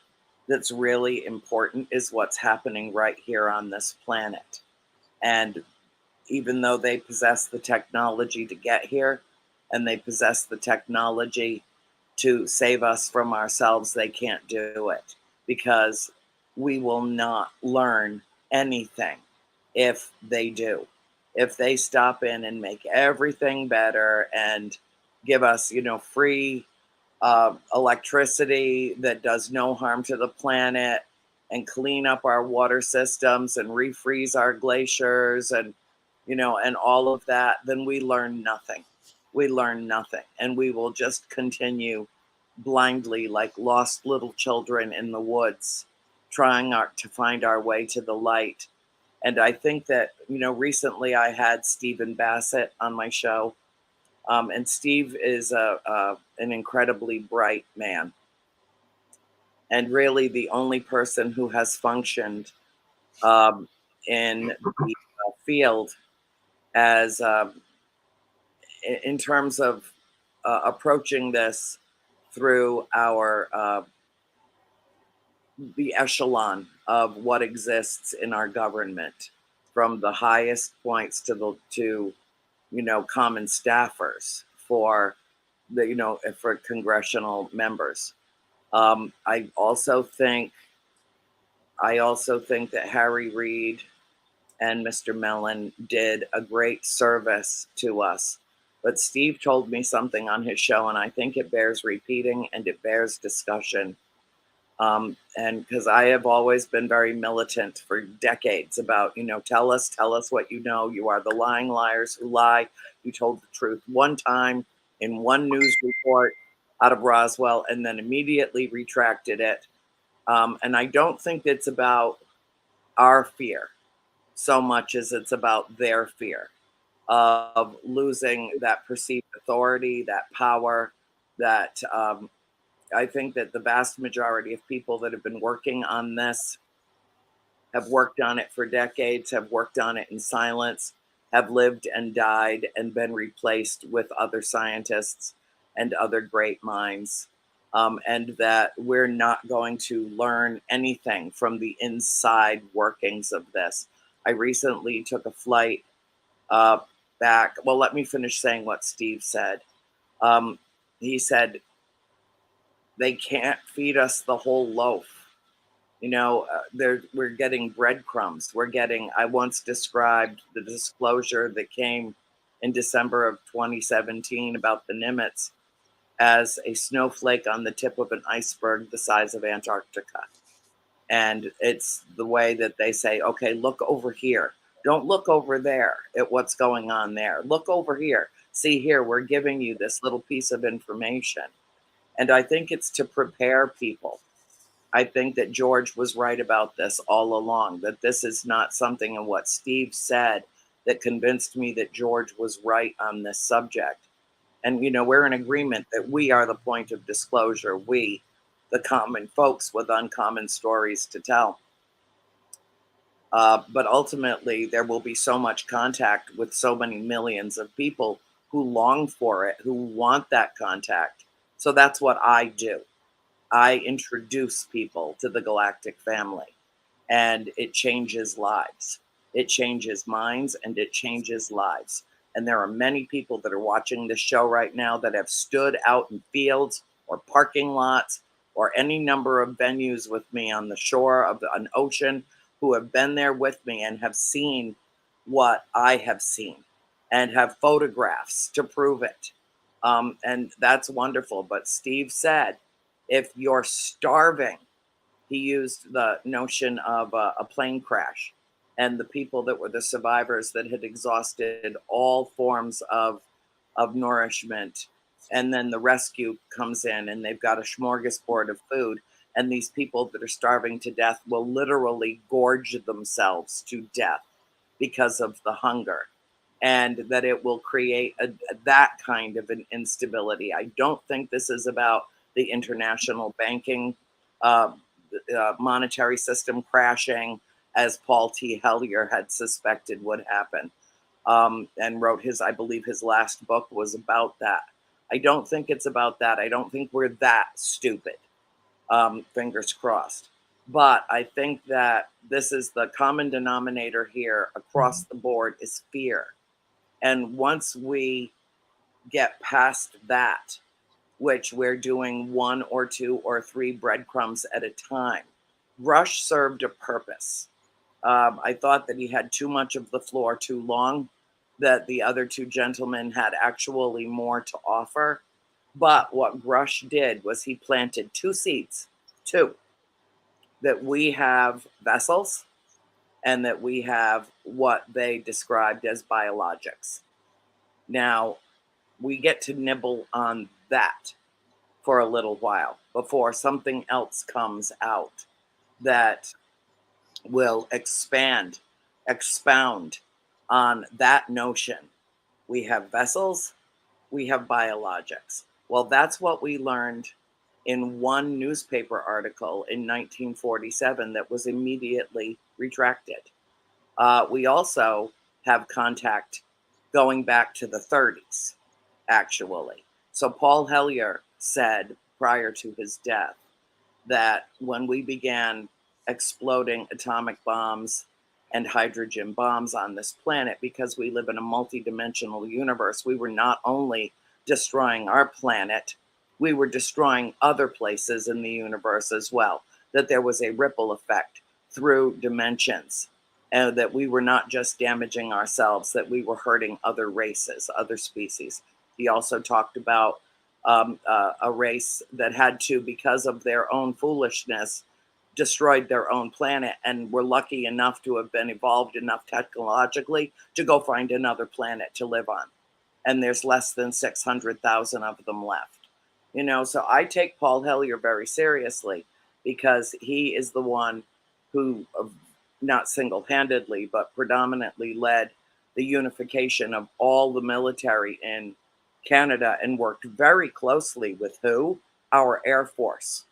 that's really important, is what's happening right here on this planet. And even though they possess the technology to get here, and they possess the technology to save us from ourselves, they can't do it, because we will not learn anything if they do. If they stop in and make everything better and give us, free electricity that does no harm to the planet, and clean up our water systems and refreeze our glaciers and, and all of that, then we learn nothing. We learn nothing. And we will just continue blindly, like lost little children in the woods, trying to find our way to the light. And I think that, recently I had Stephen Bassett on my show. And Steve is an incredibly bright man, and really the only person who has functioned in the field as in terms of approaching this through our the echelon of what exists in our government, from the highest points to common staffers for for congressional members. I also think that Harry Reid and Mr. Mellon did a great service to us. But Steve told me something on his show, and I think it bears repeating and it bears discussion. And because I have always been very militant for decades about, tell us what you know. You are the lying liars who lie. You told the truth one time in one news report out of Roswell and then immediately retracted it. And I don't think it's about our fear so much as it's about their fear of losing that perceived authority, that power, that I think that the vast majority of people that have been working on this have worked on it for decades, have worked on it in silence, have lived and died and been replaced with other scientists and other great minds. And that we're not going to learn anything from the inside workings of this. I recently took a flight back. Well, let me finish saying what Steve said. He said, they can't feed us the whole loaf. We're getting breadcrumbs. I once described the disclosure that came in December of 2017 about the Nimitz as a snowflake on the tip of an iceberg the size of Antarctica. And it's the way that they say, okay, look over here. Don't look over there at what's going on there. Look over here. See here, we're giving you this little piece of information. And I think it's to prepare people. I think that George was right about this all along, that this is not something in what Steve said that convinced me that George was right on this subject. And, we're in agreement that we are the point of disclosure. We, the common folks with uncommon stories to tell. But ultimately, there will be so much contact with so many millions of people who long for it, who want that contact. So that's what I do. I introduce people to the galactic family, and it changes lives. It changes minds, and it changes lives. And there are many people that are watching this show right now that have stood out in fields or parking lots or any number of venues with me on the shore of an ocean, who have been there with me and have seen what I have seen and have photographs to prove it. And that's wonderful. But Steve said, if you're starving, he used the notion of a plane crash and the people that were the survivors that had exhausted all forms of nourishment. And then the rescue comes in and they've got a smorgasbord of food. And these people that are starving to death will literally gorge themselves to death because of the hunger. And that it will create that kind of an instability. I don't think this is about the international banking monetary system crashing, as Paul T. Hellyer had suspected would happen, and wrote I believe his last book was about that. I don't think it's about that. I don't think we're that stupid. Fingers crossed. But I think that this is the common denominator here across the board is fear. And once we get past that, which we're doing 1 or 2 or 3 breadcrumbs at a time, Rush served a purpose. I thought that he had too much of the floor too long, that the other 2 gentlemen had actually more to offer. But what Rush did was he planted 2 seeds, 2, that we have vessels and that we have what they described as biologics. Now, we get to nibble on that for a little while before something else comes out that will expound on that notion. We have vessels, we have biologics. Well, that's what we learned in one newspaper article in 1947 that was immediately retracted. We also have contact going back to the 30s, actually. So Paul Hellyer said prior to his death that when we began exploding atomic bombs and hydrogen bombs on this planet, because we live in a multidimensional universe, we were not only destroying our planet, we were destroying other places in the universe as well, that there was a ripple effect through dimensions, and that we were not just damaging ourselves, that we were hurting other races, other species. He also talked about a race that had to, because of their own foolishness, destroyed their own planet, and were lucky enough to have been evolved enough technologically to go find another planet to live on. And there's less than 600,000 of them left. You know, so I take Paul Hellyer very seriously, because he is the one who, not single-handedly, but predominantly led the unification of all the military in Canada and worked very closely with who? Our Air Force.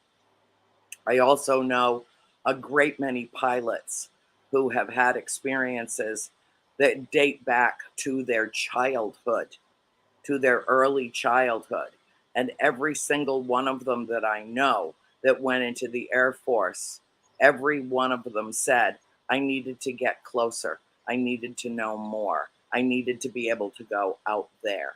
I also know a great many pilots who have had experiences that date back to their childhood, to their early childhood. And every single one of them that I know that went into the Air Force, every one of them said, I needed to get closer. I needed to know more. I needed to be able to go out there.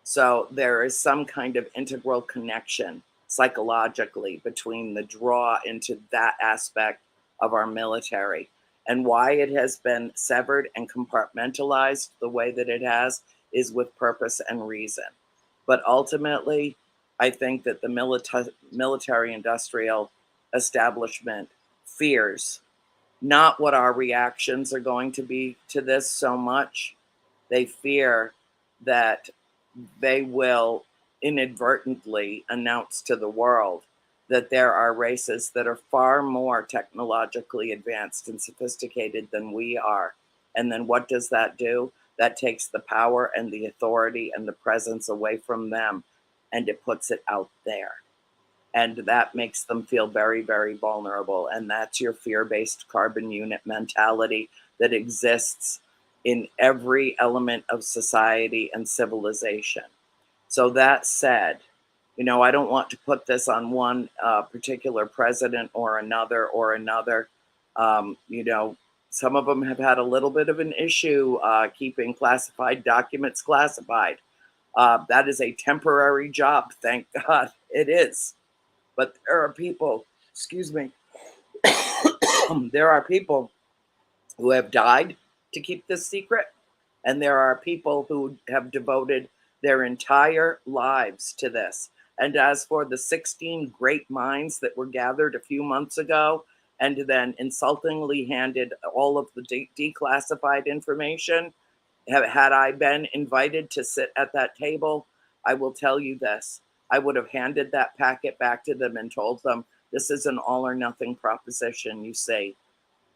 So there is some kind of integral connection psychologically between the draw into that aspect of our military, and why it has been severed and compartmentalized the way that it has is with purpose and reason. But ultimately, I think that the military industrial establishment fears not what our reactions are going to be to this so much. They fear that they will inadvertently announce to the world that there are races that are far more technologically advanced and sophisticated than we are. And then what does that do? That takes the power and the authority and the presence away from them, and it puts it out there. And that makes them feel very, very vulnerable. And that's your fear-based carbon unit mentality that exists in every element of society and civilization. So that said, you know, I don't want to put this on one particular president or another. You know, some of them have had a little bit of an issue keeping classified documents classified. That is a temporary job, thank God it is. But there are people, excuse me, there are people who have died to keep this secret. And there are people who have devoted their entire lives to this. And as for the 16 great minds that were gathered a few months ago and then insultingly handed all of the declassified information, had I been invited to sit at that table, I will tell you this. I would have handed that packet back to them and told them, this is an all or nothing proposition, you see.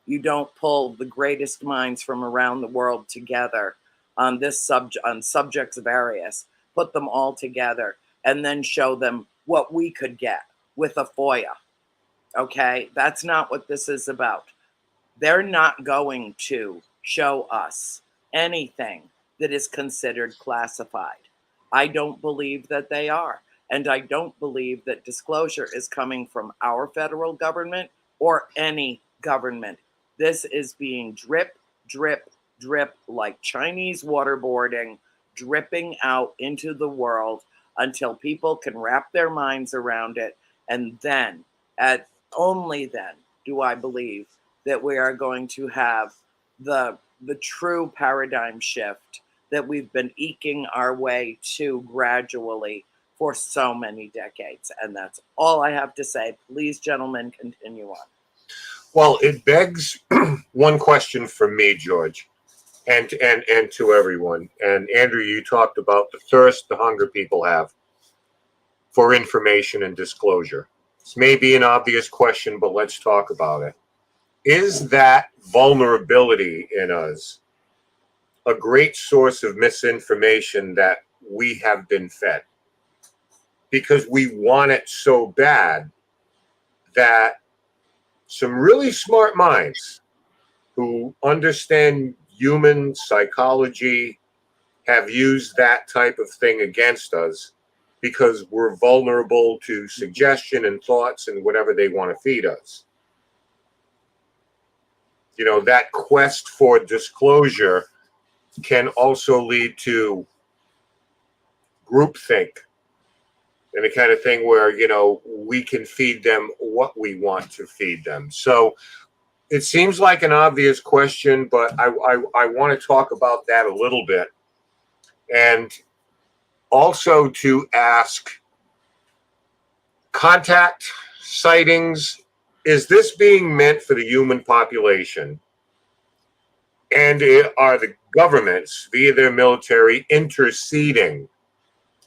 You don't pull the greatest minds from around the world together on this on subjects various, put them all together, and then show them what we could get with a FOIA. Okay, that's not what this is about. They're not going to show us anything that is considered classified. I don't believe that they are. And I don't believe that disclosure is coming from our federal government or any government. This is being drip, drip, drip like Chinese waterboarding, dripping out into the world until people can wrap their minds around it. And then, only then, do I believe that we are going to have the true paradigm shift that we've been eking our way to gradually for so many decades. And that's all I have to say. Please, gentlemen, continue on. Well, it begs one question for me, George, and to everyone. And Andrew, you talked about the thirst, the hunger people have for information and disclosure. This may be an obvious question, but let's talk about it. Is that vulnerability in us a great source of misinformation that we have been fed? Because we want it so bad that some really smart minds who understand human psychology have used that type of thing against us because we're vulnerable to suggestion and thoughts and whatever they want to feed us. You know, that quest for disclosure can also lead to groupthink and the kind of thing where, you know, we can feed them what we want to feed them. So it seems like an obvious question, but I want to talk about that a little bit. And also to ask, contact sightings, is this being meant for the human population? And are the governments, via their military, interceding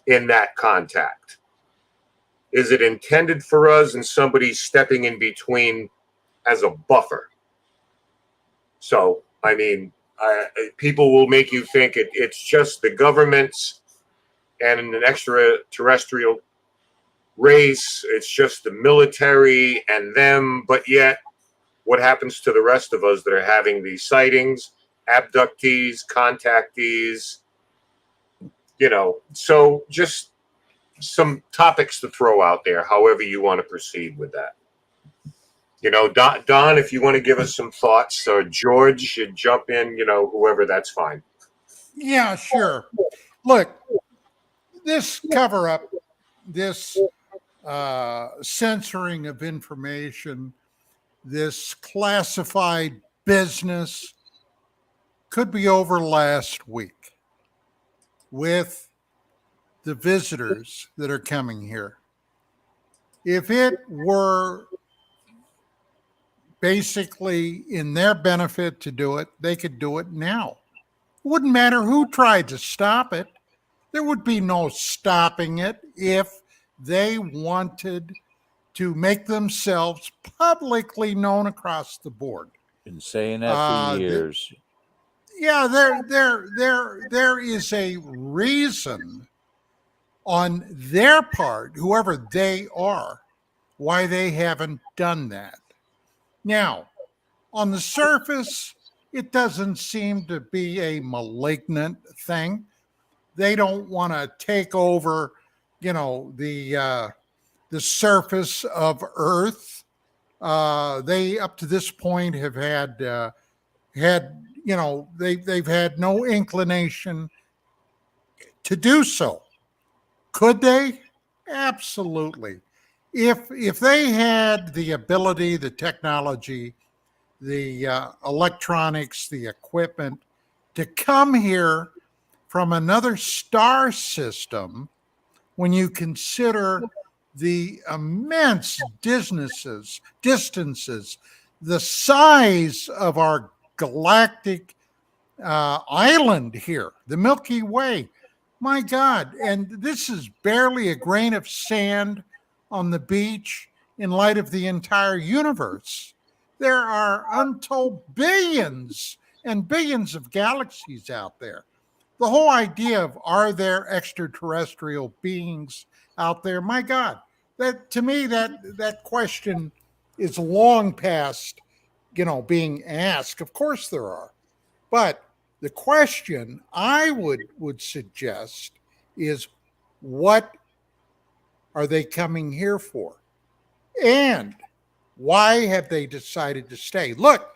in that contact? Is it intended for us and somebody stepping in between as a buffer? So, I mean, people will make you think it's just the governments and an extraterrestrial race. It's just the military and them. But yet, what happens to the rest of us that are having these sightings, abductees, contactees? You know, so just some topics to throw out there, however you want to proceed with that. You know, Don, if you want to give us some thoughts, or George should jump in, you know, whoever, that's fine. Yeah, sure. Look, this cover-up, this censoring of information, this classified business could be over last week with the visitors that are coming here. If it were basically in their benefit to do it, they could do it now. It wouldn't matter who tried to stop it. There would be no stopping it if they wanted to make themselves publicly known across the board. Been saying that for years. Yeah, there is a reason on their part, whoever they are, why they haven't done that. Now, on the surface, it doesn't seem to be a malignant thing. They don't want to take over, you know, the surface of Earth. They, up to this point, have had you know, they've had no inclination to do so. Could they? Absolutely. If they had the ability, the technology, the electronics, the equipment to come here from another star system, when you consider the immense distances, the size of our galactic island here, the Milky Way, my God, and this is barely a grain of sand on the beach in light of the entire universe. There are untold billions and billions of galaxies out there. The whole idea of, are there extraterrestrial beings out there? My God, That to me, that question is long past, being asked. Of course there are. But the question I would suggest is, what are they coming here for? And why have they decided to stay? Look,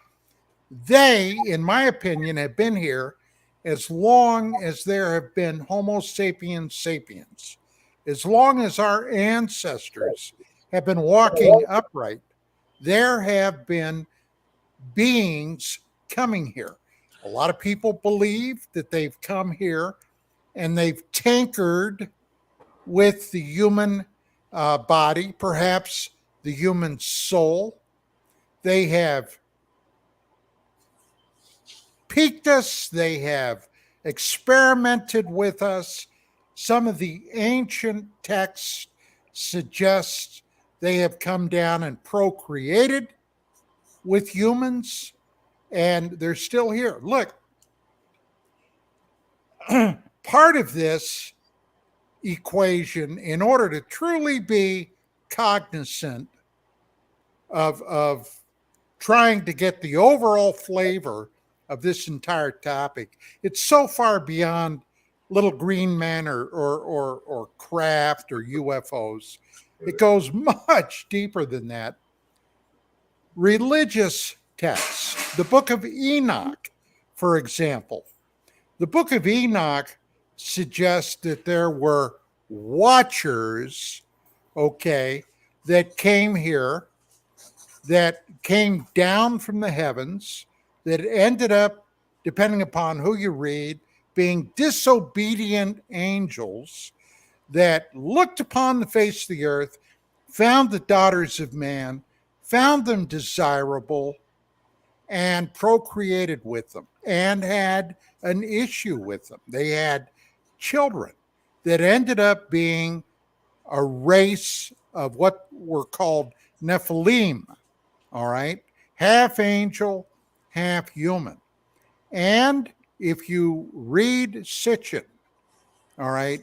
they, in my opinion, have been here as long as there have been Homo sapiens sapiens. As long as our ancestors have been walking upright, there have been beings coming here. A lot of people believe that they've come here and they've tinkered with the human body, perhaps the human soul. They have piqued us, they have experimented with us. Some of the ancient texts suggest they have come down and procreated with humans, and they're still here. Look, part of this equation, in order to truly be cognizant of trying to get the overall flavor of this entire topic, it's so far beyond little green men or craft or UFOs. It goes much deeper than that. Religious texts, the book of Enoch, for example. The book of Enoch suggests that there were watchers, that came here, that came down from the heavens, that ended up, depending upon who you read, being disobedient angels that looked upon the face of the earth, found the daughters of man, found them desirable, and procreated with them, and had an issue with them. They had children that ended up being a race of what were called Nephilim, all right? Half angel, half human. And if you read Sitchin, all right,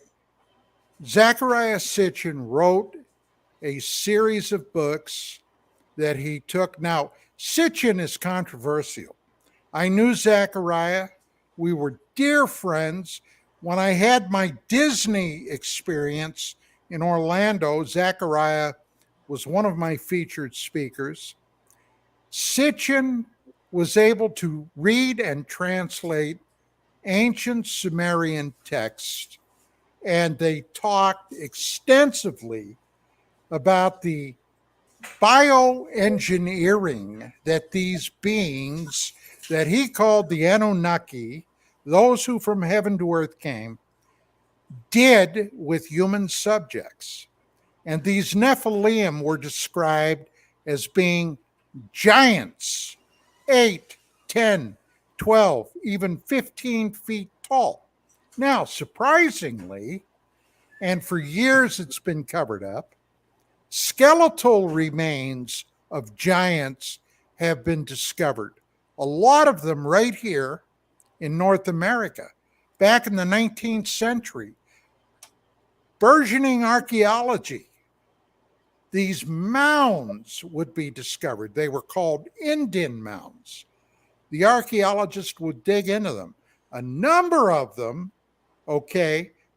Zechariah Sitchin wrote a series of books that he took. Now, Sitchin is controversial. I knew Zechariah. We were dear friends. When I had my Disney experience in Orlando, Zechariah was one of my featured speakers. Sitchin was able to read and translate ancient Sumerian texts, and they talked extensively about the bioengineering that these beings that he called the Anunnaki, those who from heaven to earth came, did with human subjects. And these Nephilim were described as being giants, 8, 10, 12, even 15 feet tall. Now, surprisingly, and for years it's been covered up, skeletal remains of giants have been discovered. A lot of them right here in North America. Back in the 19th century, burgeoning archaeology, these mounds would be discovered. They were called Indian mounds. The archaeologists would dig into them. A number of them,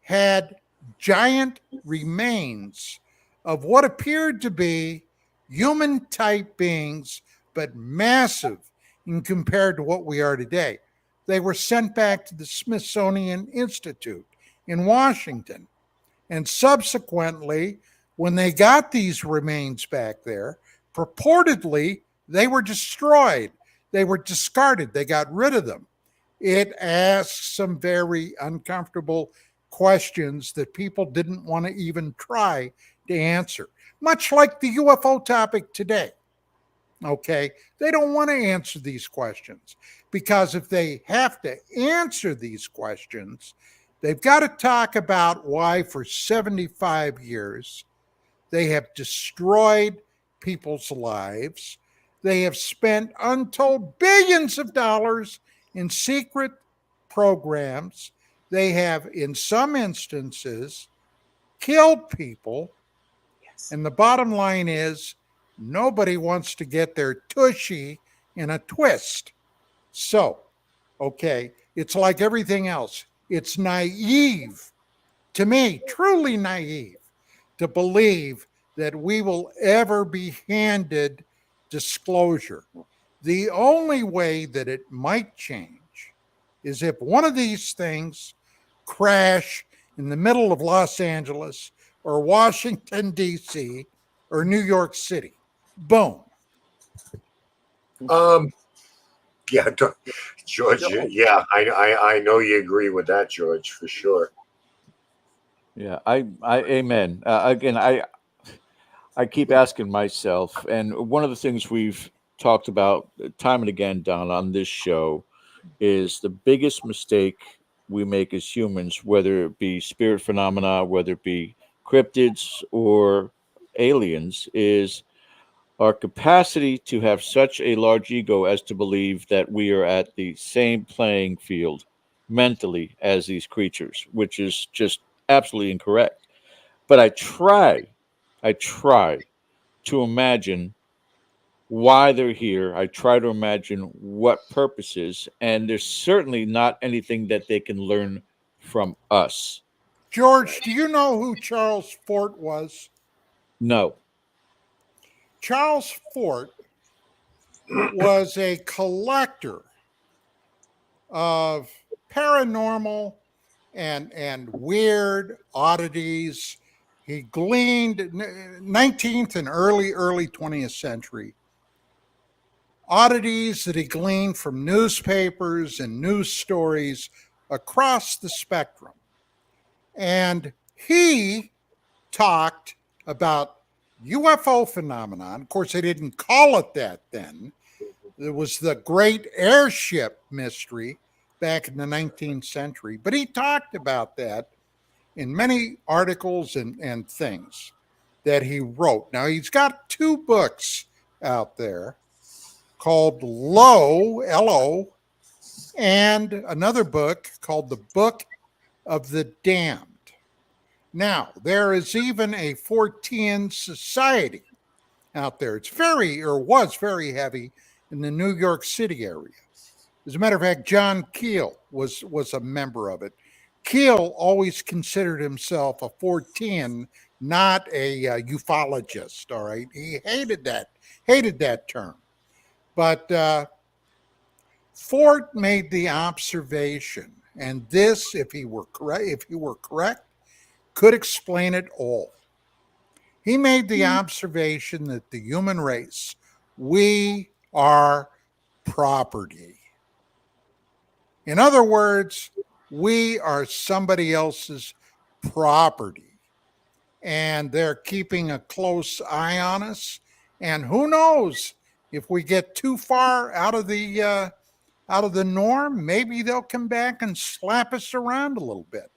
had giant remains of what appeared to be human-type beings, but massive in compared to what we are today. They were sent back to the Smithsonian Institute in Washington. And subsequently, when they got these remains back there, purportedly, they were destroyed. They were discarded. They got rid of them. It asks some very uncomfortable questions that people didn't want to even try to answer, much like the UFO topic today. They don't want to answer these questions because if they have to answer these questions, they've got to talk about why for 75 years they have destroyed people's lives. They have spent untold billions of dollars in secret programs. They have, in some instances, killed people. And the bottom line is nobody wants to get their tushy in a twist. So, okay, it's like everything else. It's naive to me, truly naive, to believe that we will ever be handed disclosure. The only way that it might change is if one of these things crash in the middle of Los Angeles or Washington, D.C. or New York City. Boom. Yeah, George. Yeah, I know you agree with that, George, for sure. Yeah, I amen. Again, I keep asking myself, and one of the things we've talked about time and again, Don, on this show, is the biggest mistake we make as humans, whether it be spirit phenomena, whether it be cryptids or aliens, is our capacity to have such a large ego as to believe that we are at the same playing field mentally as these creatures, which is just absolutely incorrect. But I try to imagine why they're here. I try to imagine what purposes, and there's certainly not anything that they can learn from us. George, do you know who Charles Fort was? No. Charles Fort was a collector of paranormal and weird oddities. He gleaned 19th and early 20th century oddities that he gleaned from newspapers and news stories across the spectrum. And he talked about UFO phenomenon. Of course, they didn't call it that then. It was the great airship mystery back in the 19th century. But he talked about that in many articles and things that he wrote. Now, he's got two books out there called L-O, and another book called The Book of the Damned. Now, there is even a Fortean society out there. It's was very heavy in the New York City area. As a matter of fact, John Keel was a member of it. Keel always considered himself a Fortean, not a ufologist, all right? He hated that term. But Fort made the observation, and this, if he were correct, could explain it all. He made the observation that the human race, we are property. In other words, we are somebody else's property, and they're keeping a close eye on us. And who knows, if we get too far out of the norm, maybe they'll come back and slap us around a little bit.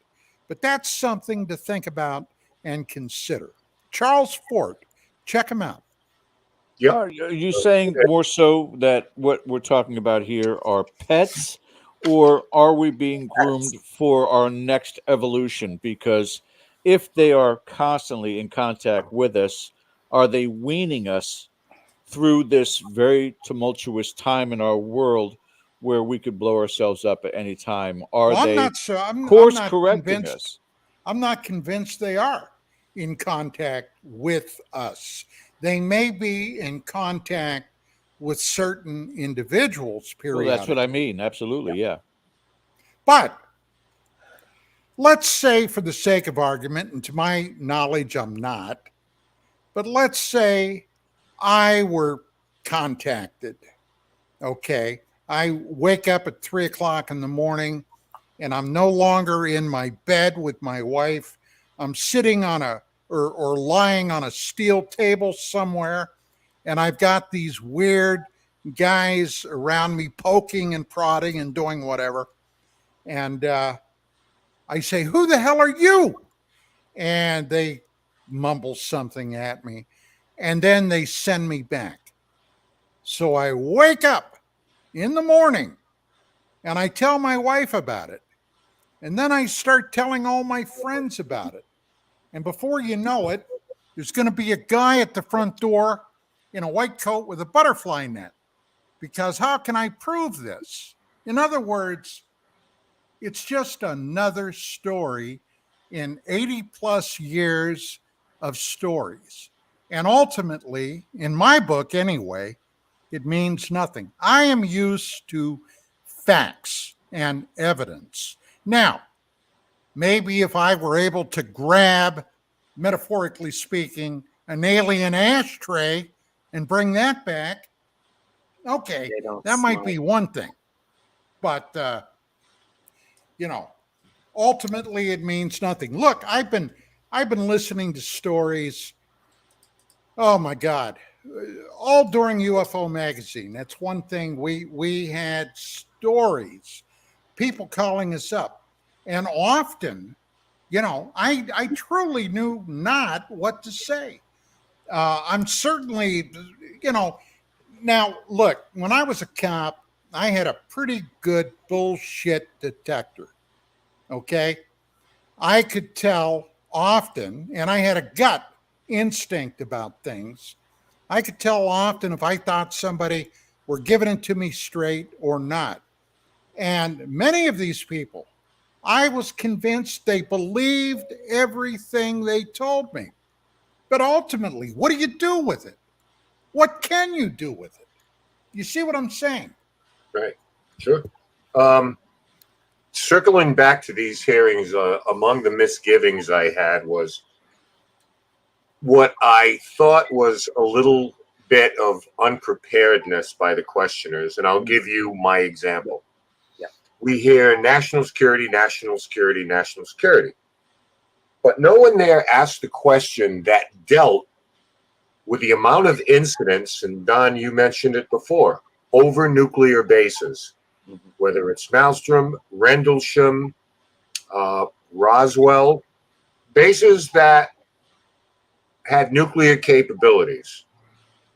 But that's something to think about and consider. Charles Fort, check him out. Yep. Are you saying more so that what we're talking about here are pets, or are we being groomed for our next evolution? Because if they are constantly in contact with us, are they weaning us through this very tumultuous time in our world where we could blow ourselves up at any time? Are Well, they I'm course not correcting convinced. us? I'm not convinced they are in contact with us. They may be in contact with certain individuals Well, periodically. that's what I mean. Absolutely, yeah. But let's say, for the sake of argument, and to my knowledge, I'm not, but let's say I were contacted. Okay. I wake up at 3:00 in the morning and I'm no longer in my bed with my wife. I'm sitting on or lying on a steel table somewhere, and I've got these weird guys around me poking and prodding and doing whatever. And I say, "Who the hell are you?" And they mumble something at me, and then they send me back. So I wake up in the morning and I tell my wife about it. And then I start telling all my friends about it. And before you know it, there's going to be a guy at the front door in a white coat with a butterfly net. Because how can I prove this? In other words, it's just another story in 80 plus years of stories. And ultimately, in my book anyway, it means nothing. I am used to facts and evidence. Now, maybe if I were able to grab, metaphorically speaking, an alien ashtray and bring that back, okay, that might be one thing. But, ultimately it means nothing. Look, I've been listening to stories. Oh my God. All during UFO Magazine. That's one thing. We had stories, people calling us up. And often, I truly knew not what to say. I'm certainly, now look, when I was a cop, I had a pretty good bullshit detector. Okay. I could tell often, and I had a gut instinct about things. I could tell often if I thought somebody were giving it to me straight or not. And many of these people, I was convinced they believed everything they told me. But ultimately, what do you do with it? What can you do with it? You see what I'm saying? Right. Sure. Circling back to these hearings, among the misgivings I had was what I thought was a little bit of unpreparedness by the questioners. And I'll give you my example. Yeah. We hear national security, national security, national security. But no one there asked the question that dealt with the amount of incidents, and Don, you mentioned it before, over nuclear bases, whether it's Maelstrom, Rendlesham, Roswell, bases that had nuclear capabilities.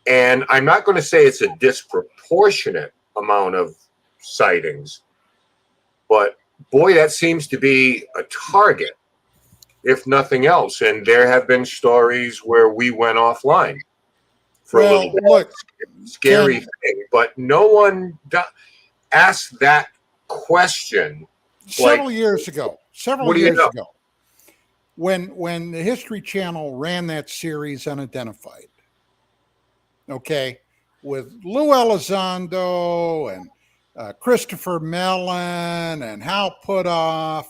And I'm not going to say it's a disproportionate amount of sightings, but boy, that seems to be a target, if nothing else. And there have been stories where we went offline for a little bit. Look, scary thing, but no one asked that question. Several years ago, when the History Channel ran that series Unidentified, okay, with Lou Elizondo and Christopher Mellon and Hal Puthoff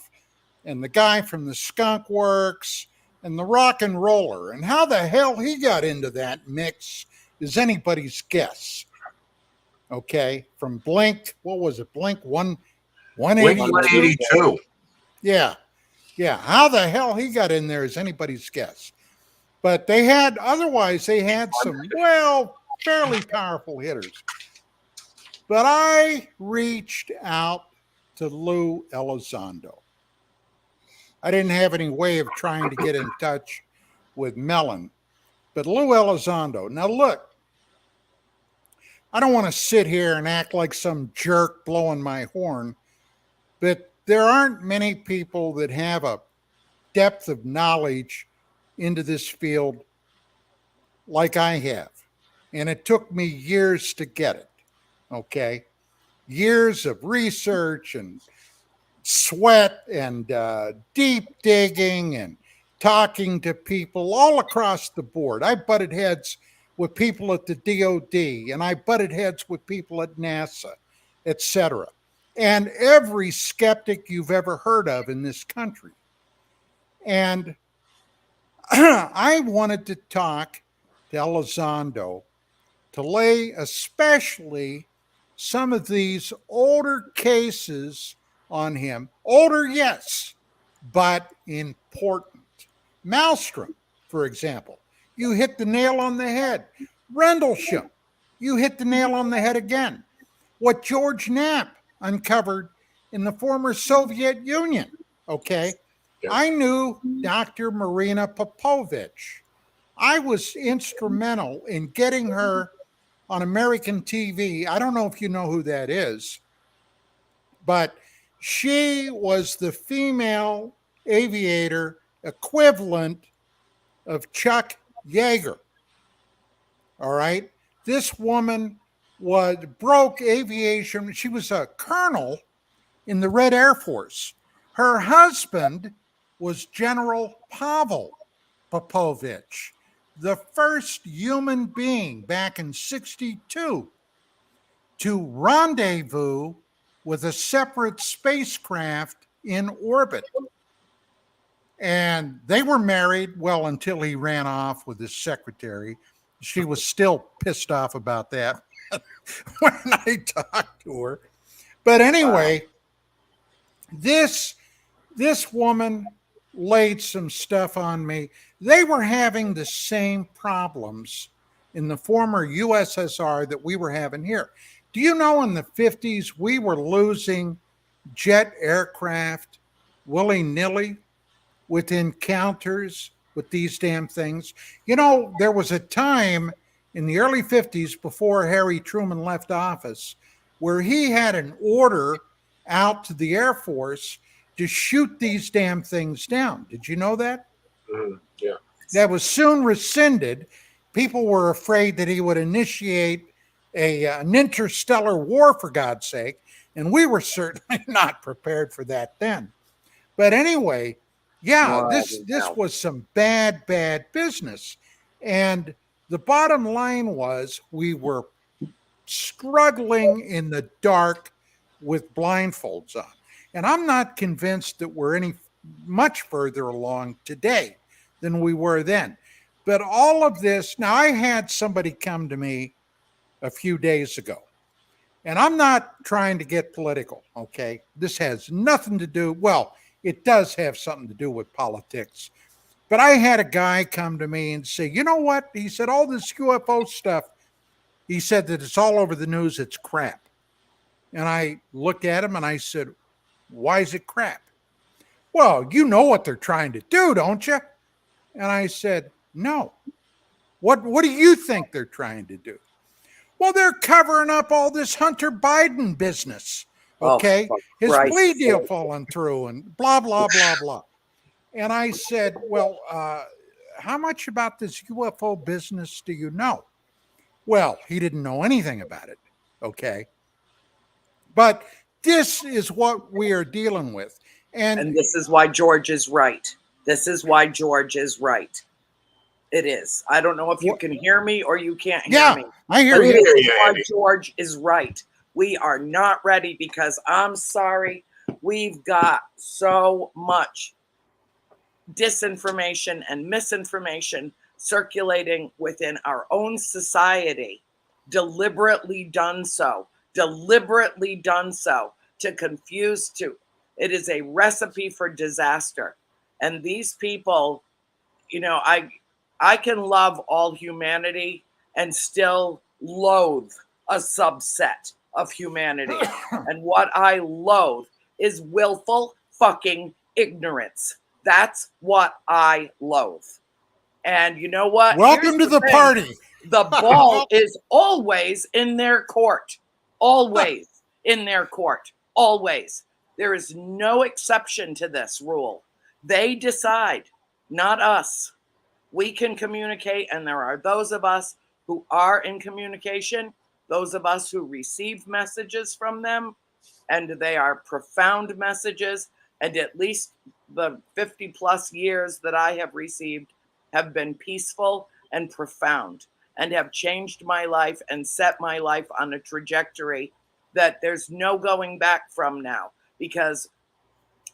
and the guy from the Skunk Works and the Rock and Roller, and how the hell he got into that mix is anybody's guess. Okay, from Blink, what was it? Blink 182. Yeah. How the hell he got in there is anybody's guess. But they had some, fairly powerful hitters. But I reached out to Lou Elizondo. I didn't have any way of trying to get in touch with Mellon. But Lou Elizondo, now look, I don't want to sit here and act like some jerk blowing my horn, but there aren't many people that have a depth of knowledge into this field like I have. And it took me years to get it, okay? Years of research and sweat and deep digging and talking to people all across the board. I butted heads with people at the DOD, and I butted heads with people at NASA, etc. And every skeptic you've ever heard of in this country. And I wanted to talk to Elizondo to lay especially some of these older cases on him. Older, yes, but important. Maelstrom, for example, you hit the nail on the head. Rendlesham, you hit the nail on the head again. What George Knapp uncovered in the former Soviet Union, okay? Yeah. I knew Dr. Marina Popovich. I was instrumental in getting her on American TV. I don't know if you know who that is, but she was the female aviator equivalent of Chuck Yeager. All right. This woman broke aviation. She was a colonel in the Red Air Force. Her husband was General Pavel Popovich, the first human being back in 1962 to rendezvous with a separate spacecraft in orbit. And they were married, well, until he ran off with his secretary. She was still pissed off about that when I talked to her. But anyway, this woman laid some stuff on me. They were having the same problems in the former USSR that we were having here. Do you know in the 50s we were losing jet aircraft willy-nilly with encounters with these damn things? You know, there was a time in the early 50s before Harry Truman left office where he had an order out to the Air Force to shoot these damn things down. Did you know that? Yeah. That was soon rescinded. People were afraid that he would initiate an interstellar war, for God's sake, and we were certainly not prepared for that then. But anyway, yeah, this was some bad business. And the bottom line was we were struggling in the dark with blindfolds on. And I'm not convinced that we're any much further along today than we were then. But all of this, now I had somebody come to me a few days ago, and I'm not trying to get political, okay? This has nothing to do, well, it does have something to do with politics. But I had a guy come to me and say, you know what? He said, all this UFO stuff, he said that it's all over the news, it's crap. And I looked at him and I said, why is it crap? Well, you know what they're trying to do, don't you? And I said, no. What do you think they're trying to do? Well, they're covering up all this Hunter Biden business. Okay. His plea deal falling through and blah, blah, blah, blah. And I said, well, how much about this UFO business do you know? Well, he didn't know anything about it. Okay. But this is what we are dealing with. And this is why George is right. This is why George is right. It is. I don't know if you can hear me or you can't hear me. I hear you. This is why George is right. We are not ready because I'm sorry. We've got so much disinformation and misinformation circulating within our own society, deliberately done so to confuse to. It is a recipe for disaster. And these people, you know, I can love all humanity and still loathe a subset of humanity. And what I loathe is willful fucking ignorance. That's what I loathe. And you know what? Welcome to the party. The ball is always in their court. Always in their court. Always. There is no exception to this rule. They decide, not us. We can communicate, and there are those of us who are in communication, those of us who receive messages from them, and they are profound messages, and at least the 50 plus years that I have received have been peaceful and profound and have changed my life and set my life on a trajectory that there's no going back from now. Because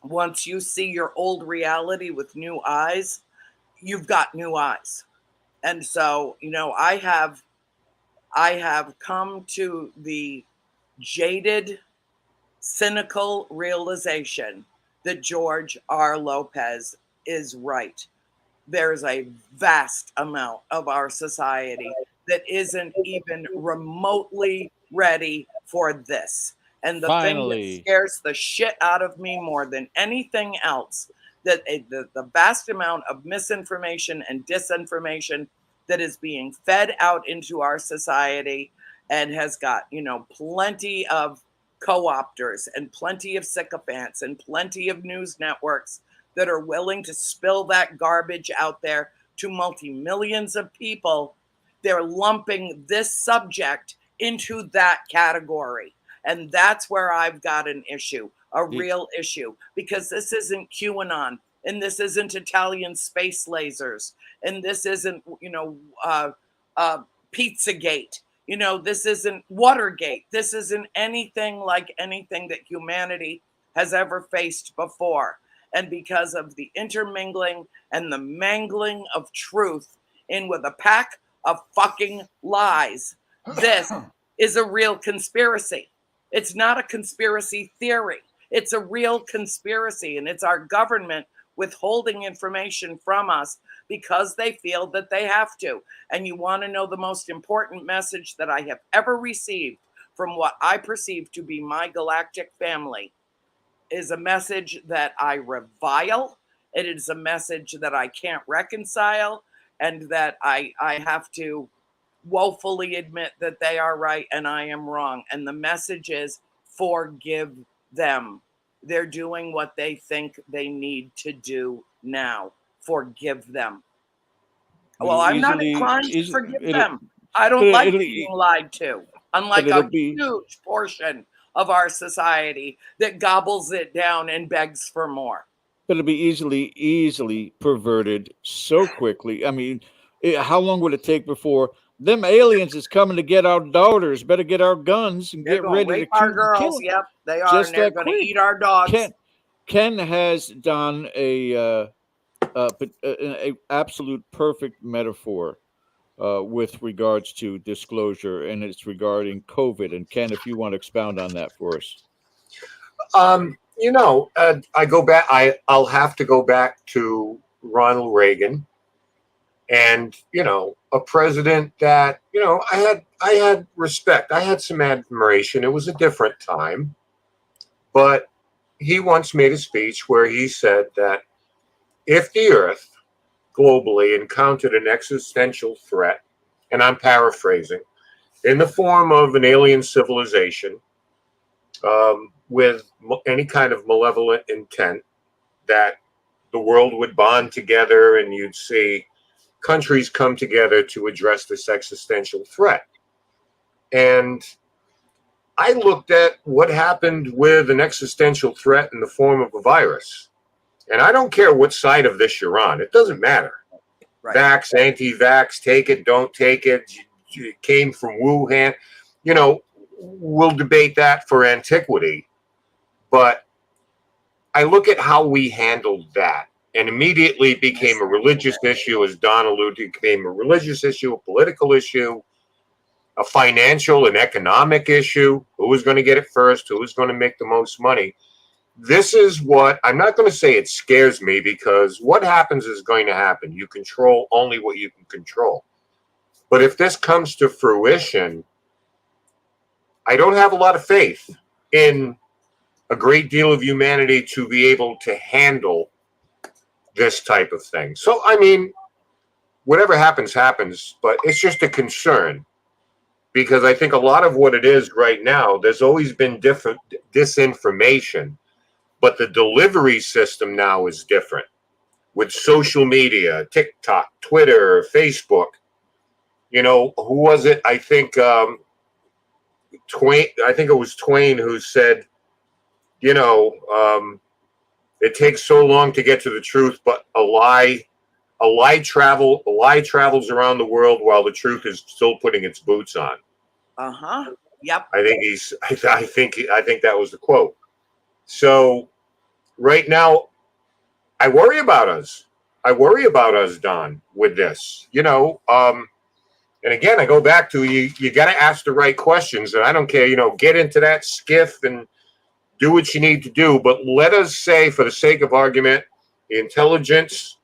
once you see your old reality with new eyes, you've got new eyes. And so, you know, I have come to the jaded, cynical realization that George R. Lopez is right. There's a vast amount of our society that isn't even remotely ready for this. And the thing that scares the shit out of me more than anything else, that the vast amount of misinformation and disinformation that is being fed out into our society and has got, you know, plenty of co-opters and plenty of sycophants and plenty of news networks that are willing to spill that garbage out there to multi-millions of people, they're lumping this subject into that category. And that's where I've got an issue, a real issue, because this isn't QAnon, and this isn't Italian space lasers, and this isn't, Pizzagate. This isn't Watergate. This isn't anything like anything that humanity has ever faced before. And because of the intermingling and the mangling of truth in with a pack of fucking lies, this is a real conspiracy. It's not a conspiracy theory. It's a real conspiracy, and it's our government withholding information from us because they feel that they have to. And you want to know the most important message that I have ever received from what I perceive to be my galactic family is a message that I revile. It is a message that I can't reconcile, and that I have to woefully admit that they are right and I am wrong. And the message is forgive them. They're doing what they think they need to do now. Forgive them. Well, I'm not inclined to forgive them. I don't like being lied to, unlike a huge portion of our society that gobbles it down and begs for more. But it'll be easily perverted so quickly. I mean, how long would it take before them aliens is coming to get our daughters? Better get our guns and get ready to rape our girls. Yep, they are. And they're going to eat our dogs. Ken has done a absolute perfect metaphor with regards to disclosure, and it's regarding COVID. And Ken, if you want to expound on that for us. I go back. I'll have to go back to Ronald Reagan, and a president that I had respect. I had some admiration. It was a different time, but he once made a speech where he said that if the Earth globally encountered an existential threat, and I'm paraphrasing, in the form of an alien civilization with any kind of malevolent intent, that the world would bond together and you'd see countries come together to address this existential threat. And I looked at what happened with an existential threat in the form of a virus. And I don't care what side of this you're on. It doesn't matter. Right. Vax, anti-vax, take it, don't take it. It came from Wuhan. We'll debate that for antiquity. But I look at how we handled that, and immediately became a religious issue, as Don alluded to. It became a religious issue, a political issue, a financial and economic issue. Who was going to get it first? Who was going to make the most money? This is what, I'm not going to say it scares me, because what happens is going to happen. You control only what you can control. But if this comes to fruition, I don't have a lot of faith in a great deal of humanity to be able to handle this type of thing. So, I mean, whatever happens, happens, but it's just a concern, because I think a lot of what it is right now, there's always been different disinformation, but the delivery system now is different with social media, TikTok, Twitter, Facebook. Who was it? I think Twain. I think it was Twain who said, it takes so long to get to the truth, but a lie travels around the world while the truth is still putting its boots on. Yep. I think that was the quote. So right now, I worry about us. Don, with this. And again, I go back to you got to ask the right questions, and I don't care, get into that skiff and do what you need to do. But let us say, for the sake of argument, the intelligence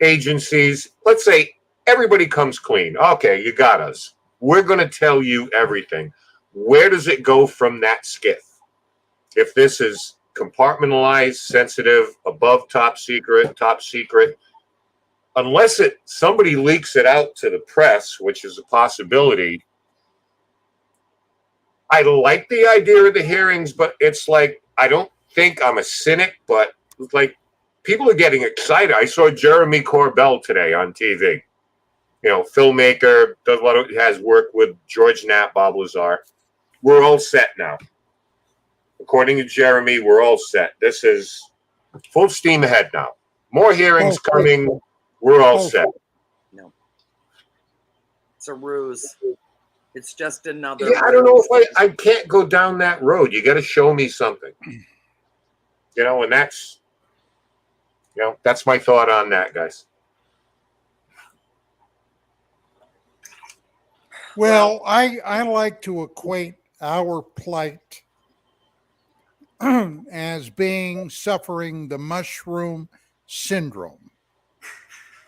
agencies, let's say everybody comes clean. Okay, you got us. We're going to tell you everything. Where does it go from that skiff? If this is compartmentalized, sensitive, above top secret, unless somebody leaks it out to the press, which is a possibility. I like the idea of the hearings, but it's like, I don't think I'm a cynic, but it's like, people are getting excited. I saw Jeremy Corbell today on TV. You know, filmmaker, does a lot of, has worked with George Knapp, Bob Lazar. We're all set now. According to Jeremy, we're all set. This is full steam ahead now. More hearings coming. We're all set. No, it's a ruse. It's just another. Yeah, I don't know if I can't go down that road. You got to show me something. You know, and that's, you know, that's my thought on that, guys. Well, I like to equate our plight as being suffering the mushroom syndrome.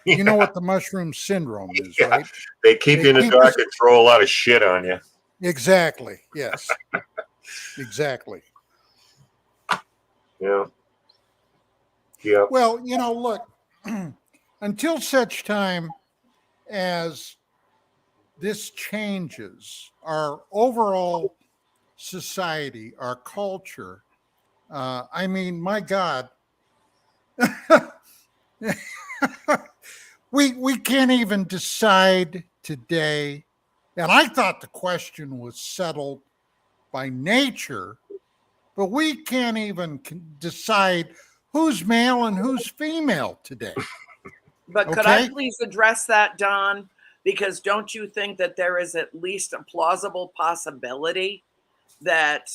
You know what the mushroom syndrome is, right? They keep you in the dark and throw a lot of shit on you. Exactly. Yes. Exactly. Yeah. Yeah. Well, you know, look, until such time as this changes, our overall society, our culture, I mean, my God, we can't even decide today. And I thought the question was settled by nature, but we can't even decide who's male and who's female today. But could I please address that, Don? Because don't you think that there is at least a plausible possibility that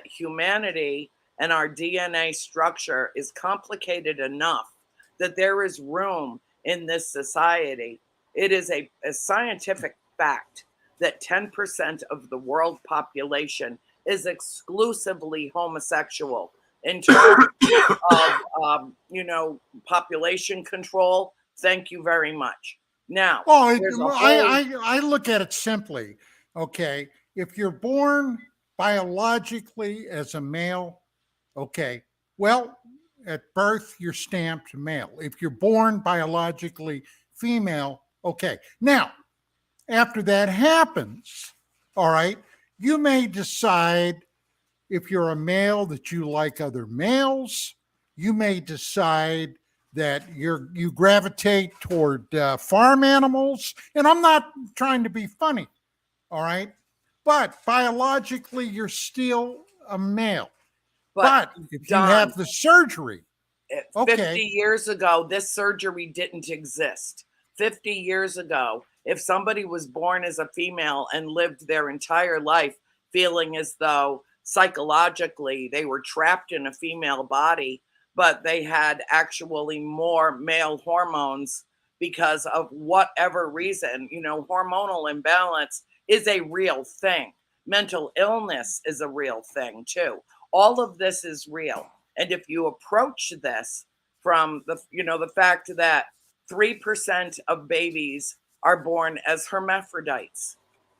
humanity and our DNA structure is complicated enough that there is room in this society? It is a scientific fact that 10% of the world population is exclusively homosexual. In terms of you know, population control, thank you very much. Now, I look at it simply. Okay, if you're born biologically as a male, okay, well, at birth you're stamped male. If you're born biologically female, okay. Now, after that happens, all right, you may decide if you're a male that you like other males. You may decide that you gravitate toward farm animals. And I'm not trying to be funny, all right? But biologically, you're still a male. But if Don, you have the surgery, 50 years ago, this surgery didn't exist. 50 years ago, if somebody was born as a female and lived their entire life feeling as though psychologically they were trapped in a female body, but they had actually more male hormones because of whatever reason, you know, hormonal imbalance is a real thing. Mental illness is a real thing too. All of this is real. And if you approach this from the, you know, the fact that 3% of babies are born as hermaphrodites,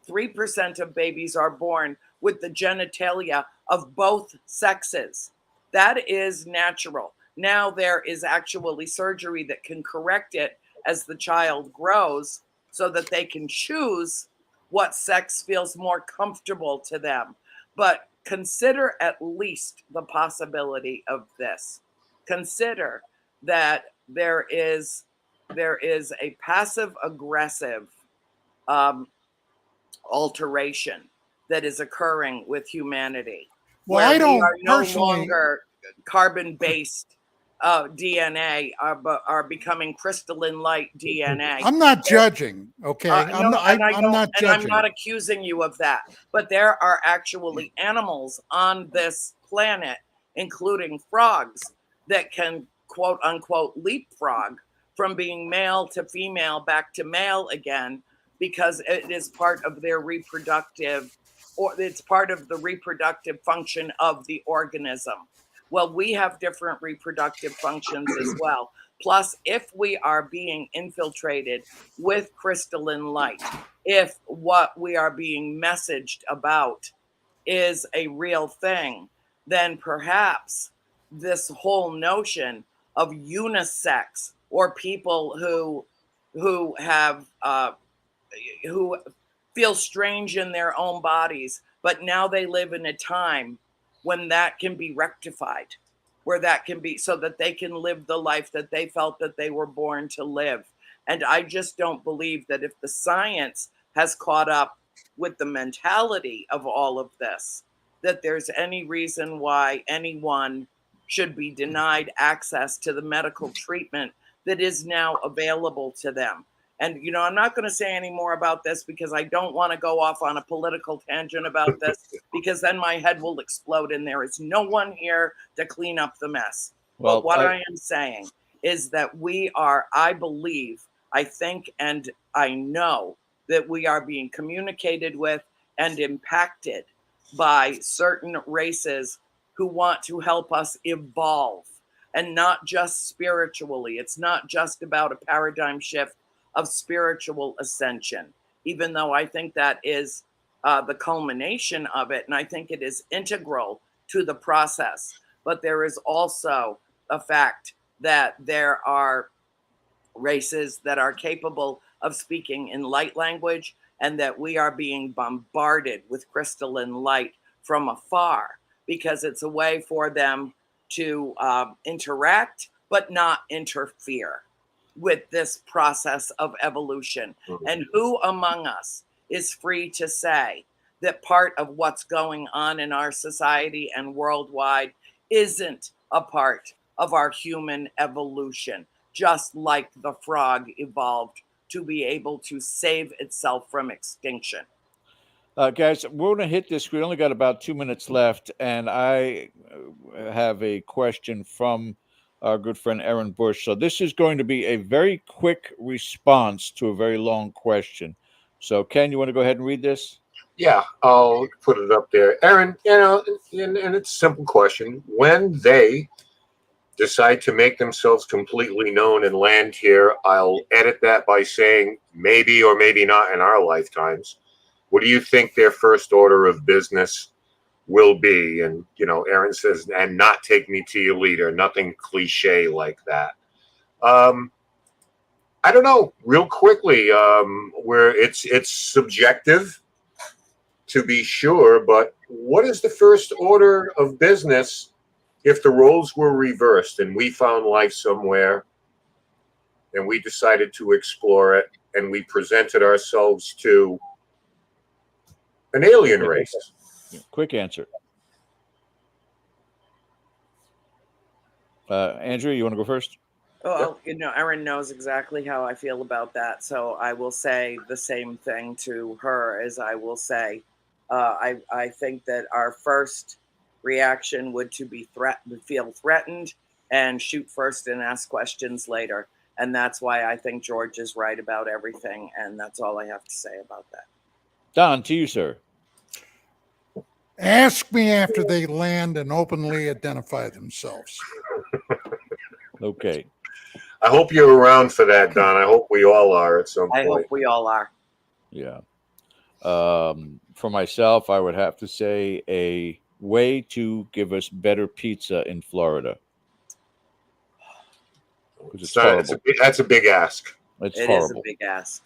3% of babies are born with the genitalia of both sexes. That is natural. Now there is actually surgery that can correct it as the child grows so that they can choose what sex feels more comfortable to them. But consider at least the possibility of this. Consider that there is a passive aggressive alteration that is occurring with humanity. Well, I don't we are no personally longer carbon-based DNA, are becoming crystalline light DNA. I'm not judging, okay? I'm not judging. I'm not accusing you of that. But there are actually animals on this planet, including frogs, that can quote unquote leapfrog from being male to female back to male again, because it is part of their reproductive, or it's part of the reproductive function of the organism. Well, we have different reproductive functions as well. Plus, if we are being infiltrated with crystalline light, if what we are being messaged about is a real thing, then perhaps this whole notion of unisex, or people who have who feel strange in their own bodies, but now they live in a time when that can be rectified, where that can be, so that they can live the life that they felt that they were born to live. And I just don't believe that if the science has caught up with the mentality of all of this, that there's any reason why anyone should be denied access to the medical treatment that is now available to them. And, you know, I'm not going to say any more about this because I don't want to go off on a political tangent about this, because then my head will explode and there is no one here to clean up the mess. Well, but what I am saying is that we are, I believe, I think, and I know that we are being communicated with and impacted by certain races who want to help us evolve, and not just spiritually. It's not just about a paradigm shift of spiritual ascension, even though I think that is the culmination of it. And I think it is integral to the process. But there is also a fact that there are races that are capable of speaking in light language, and that we are being bombarded with crystalline light from afar, because it's a way for them to interact but not interfere with this process of evolution. And who among us is free to say that part of what's going on in our society and worldwide isn't a part of our human evolution, just like the frog evolved to be able to save itself from extinction? Guys, we're going to hit this. We only got about 2 minutes left, and I have a question from our good friend Aaron Bush. So this is going to be a very quick response to a very long question. So, Ken, you want to go ahead and read this? Yeah, I'll put it up there. Aaron, you know, and it's a simple question. When they decide to make themselves completely known and land here, I'll edit that by saying maybe or maybe not in our lifetimes. What do you think their first order of business will be? And, you know, Aaron says, and not take me to your leader, nothing cliche like that. I don't know, real quickly, where it's subjective to be sure, but what is the first order of business if the roles were reversed and we found life somewhere and we decided to explore it and we presented ourselves to an alien race? Quick answer. Andrew, you want to go first? Well, you know, Erin knows exactly how I feel about that. So I will say the same thing to her as I will say. I think that our first reaction would to be feel threatened and shoot first and ask questions later. And that's why I think George is right about everything. And that's all I have to say about that. Don, to you, sir. Ask me after they land and openly identify themselves. Okay. I hope you're around for that, Don. I hope we all are at some point. I hope we all are. Yeah. For myself, I would have to say a way to give us better pizza in Florida. It's horrible. That's a big ask. It's It horrible. is a big ask.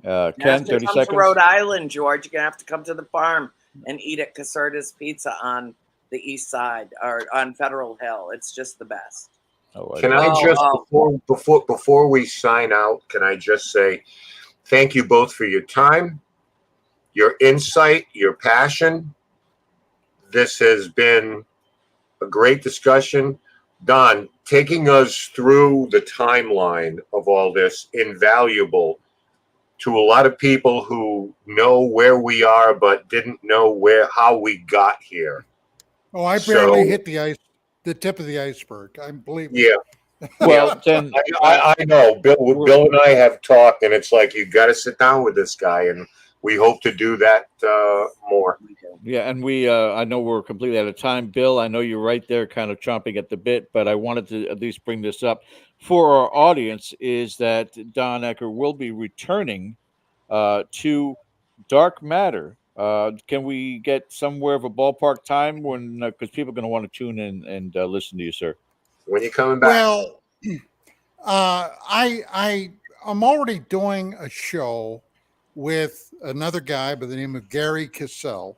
Ken, 30 come seconds. to Rhode Island, George. You're going to have to come to the farm and eat at Caserta's Pizza on the east side or on Federal Hill. It's just the best. Can I just, before we sign out, can I just say thank you both for your time, your insight, your passion. This has been a great discussion. Don, taking us through the timeline of all this, invaluable to a lot of people who know where we are but didn't know how we got here. Oh, I barely hit the tip of the iceberg. I believe me. Yeah. Well, then I know Bill and I have talked, and it's like you got to sit down with this guy, and we hope to do that more. Yeah, and we I know we're completely out of time. Bill, I know you're right there kind of chomping at the bit, but I wanted to at least bring this up for our audience, is that Don Ecker will be returning to Dark Matter. Can we get somewhere of a ballpark time when, because people are going to want to tune in and listen to you, sir? When you coming back? Well, I'm already doing a show with another guy by the name of Gary Cassell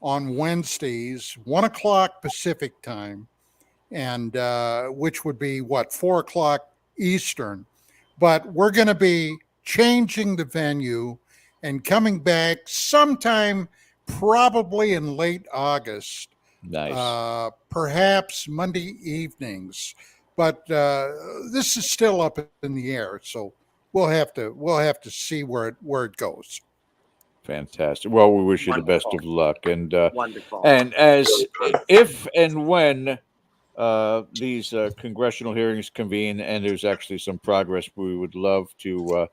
on Wednesdays, 1:00 Pacific time, and which would be 4 o'clock Eastern. But we're going to be changing the venue and coming back sometime probably in late August. Nice. Perhaps Monday evenings. But this is still up in the air, so we'll have to see where it goes. Fantastic. Well, we wish you the best of luck, and as if and when these congressional hearings convene and there's actually some progress, we would love to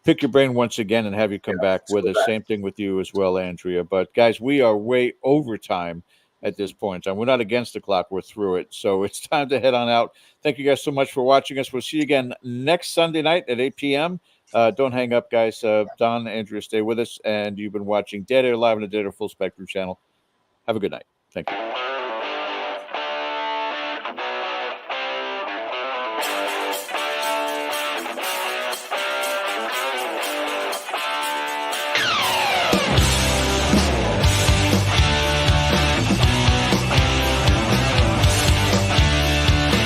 pick your brain once again and have you come back with us. Same thing with you as well, Andrea. But guys, we are way over time at this point in time. We're not against the clock, we're through it, so it's time to head on out. Thank you guys so much for watching us. We'll see you again next Sunday night at 8 p.m. Don't hang up, guys. Don, Andrea, stay with us. And you've been watching Dead Air Live on the Dead Air Full Spectrum channel. Have a good night. Thank you.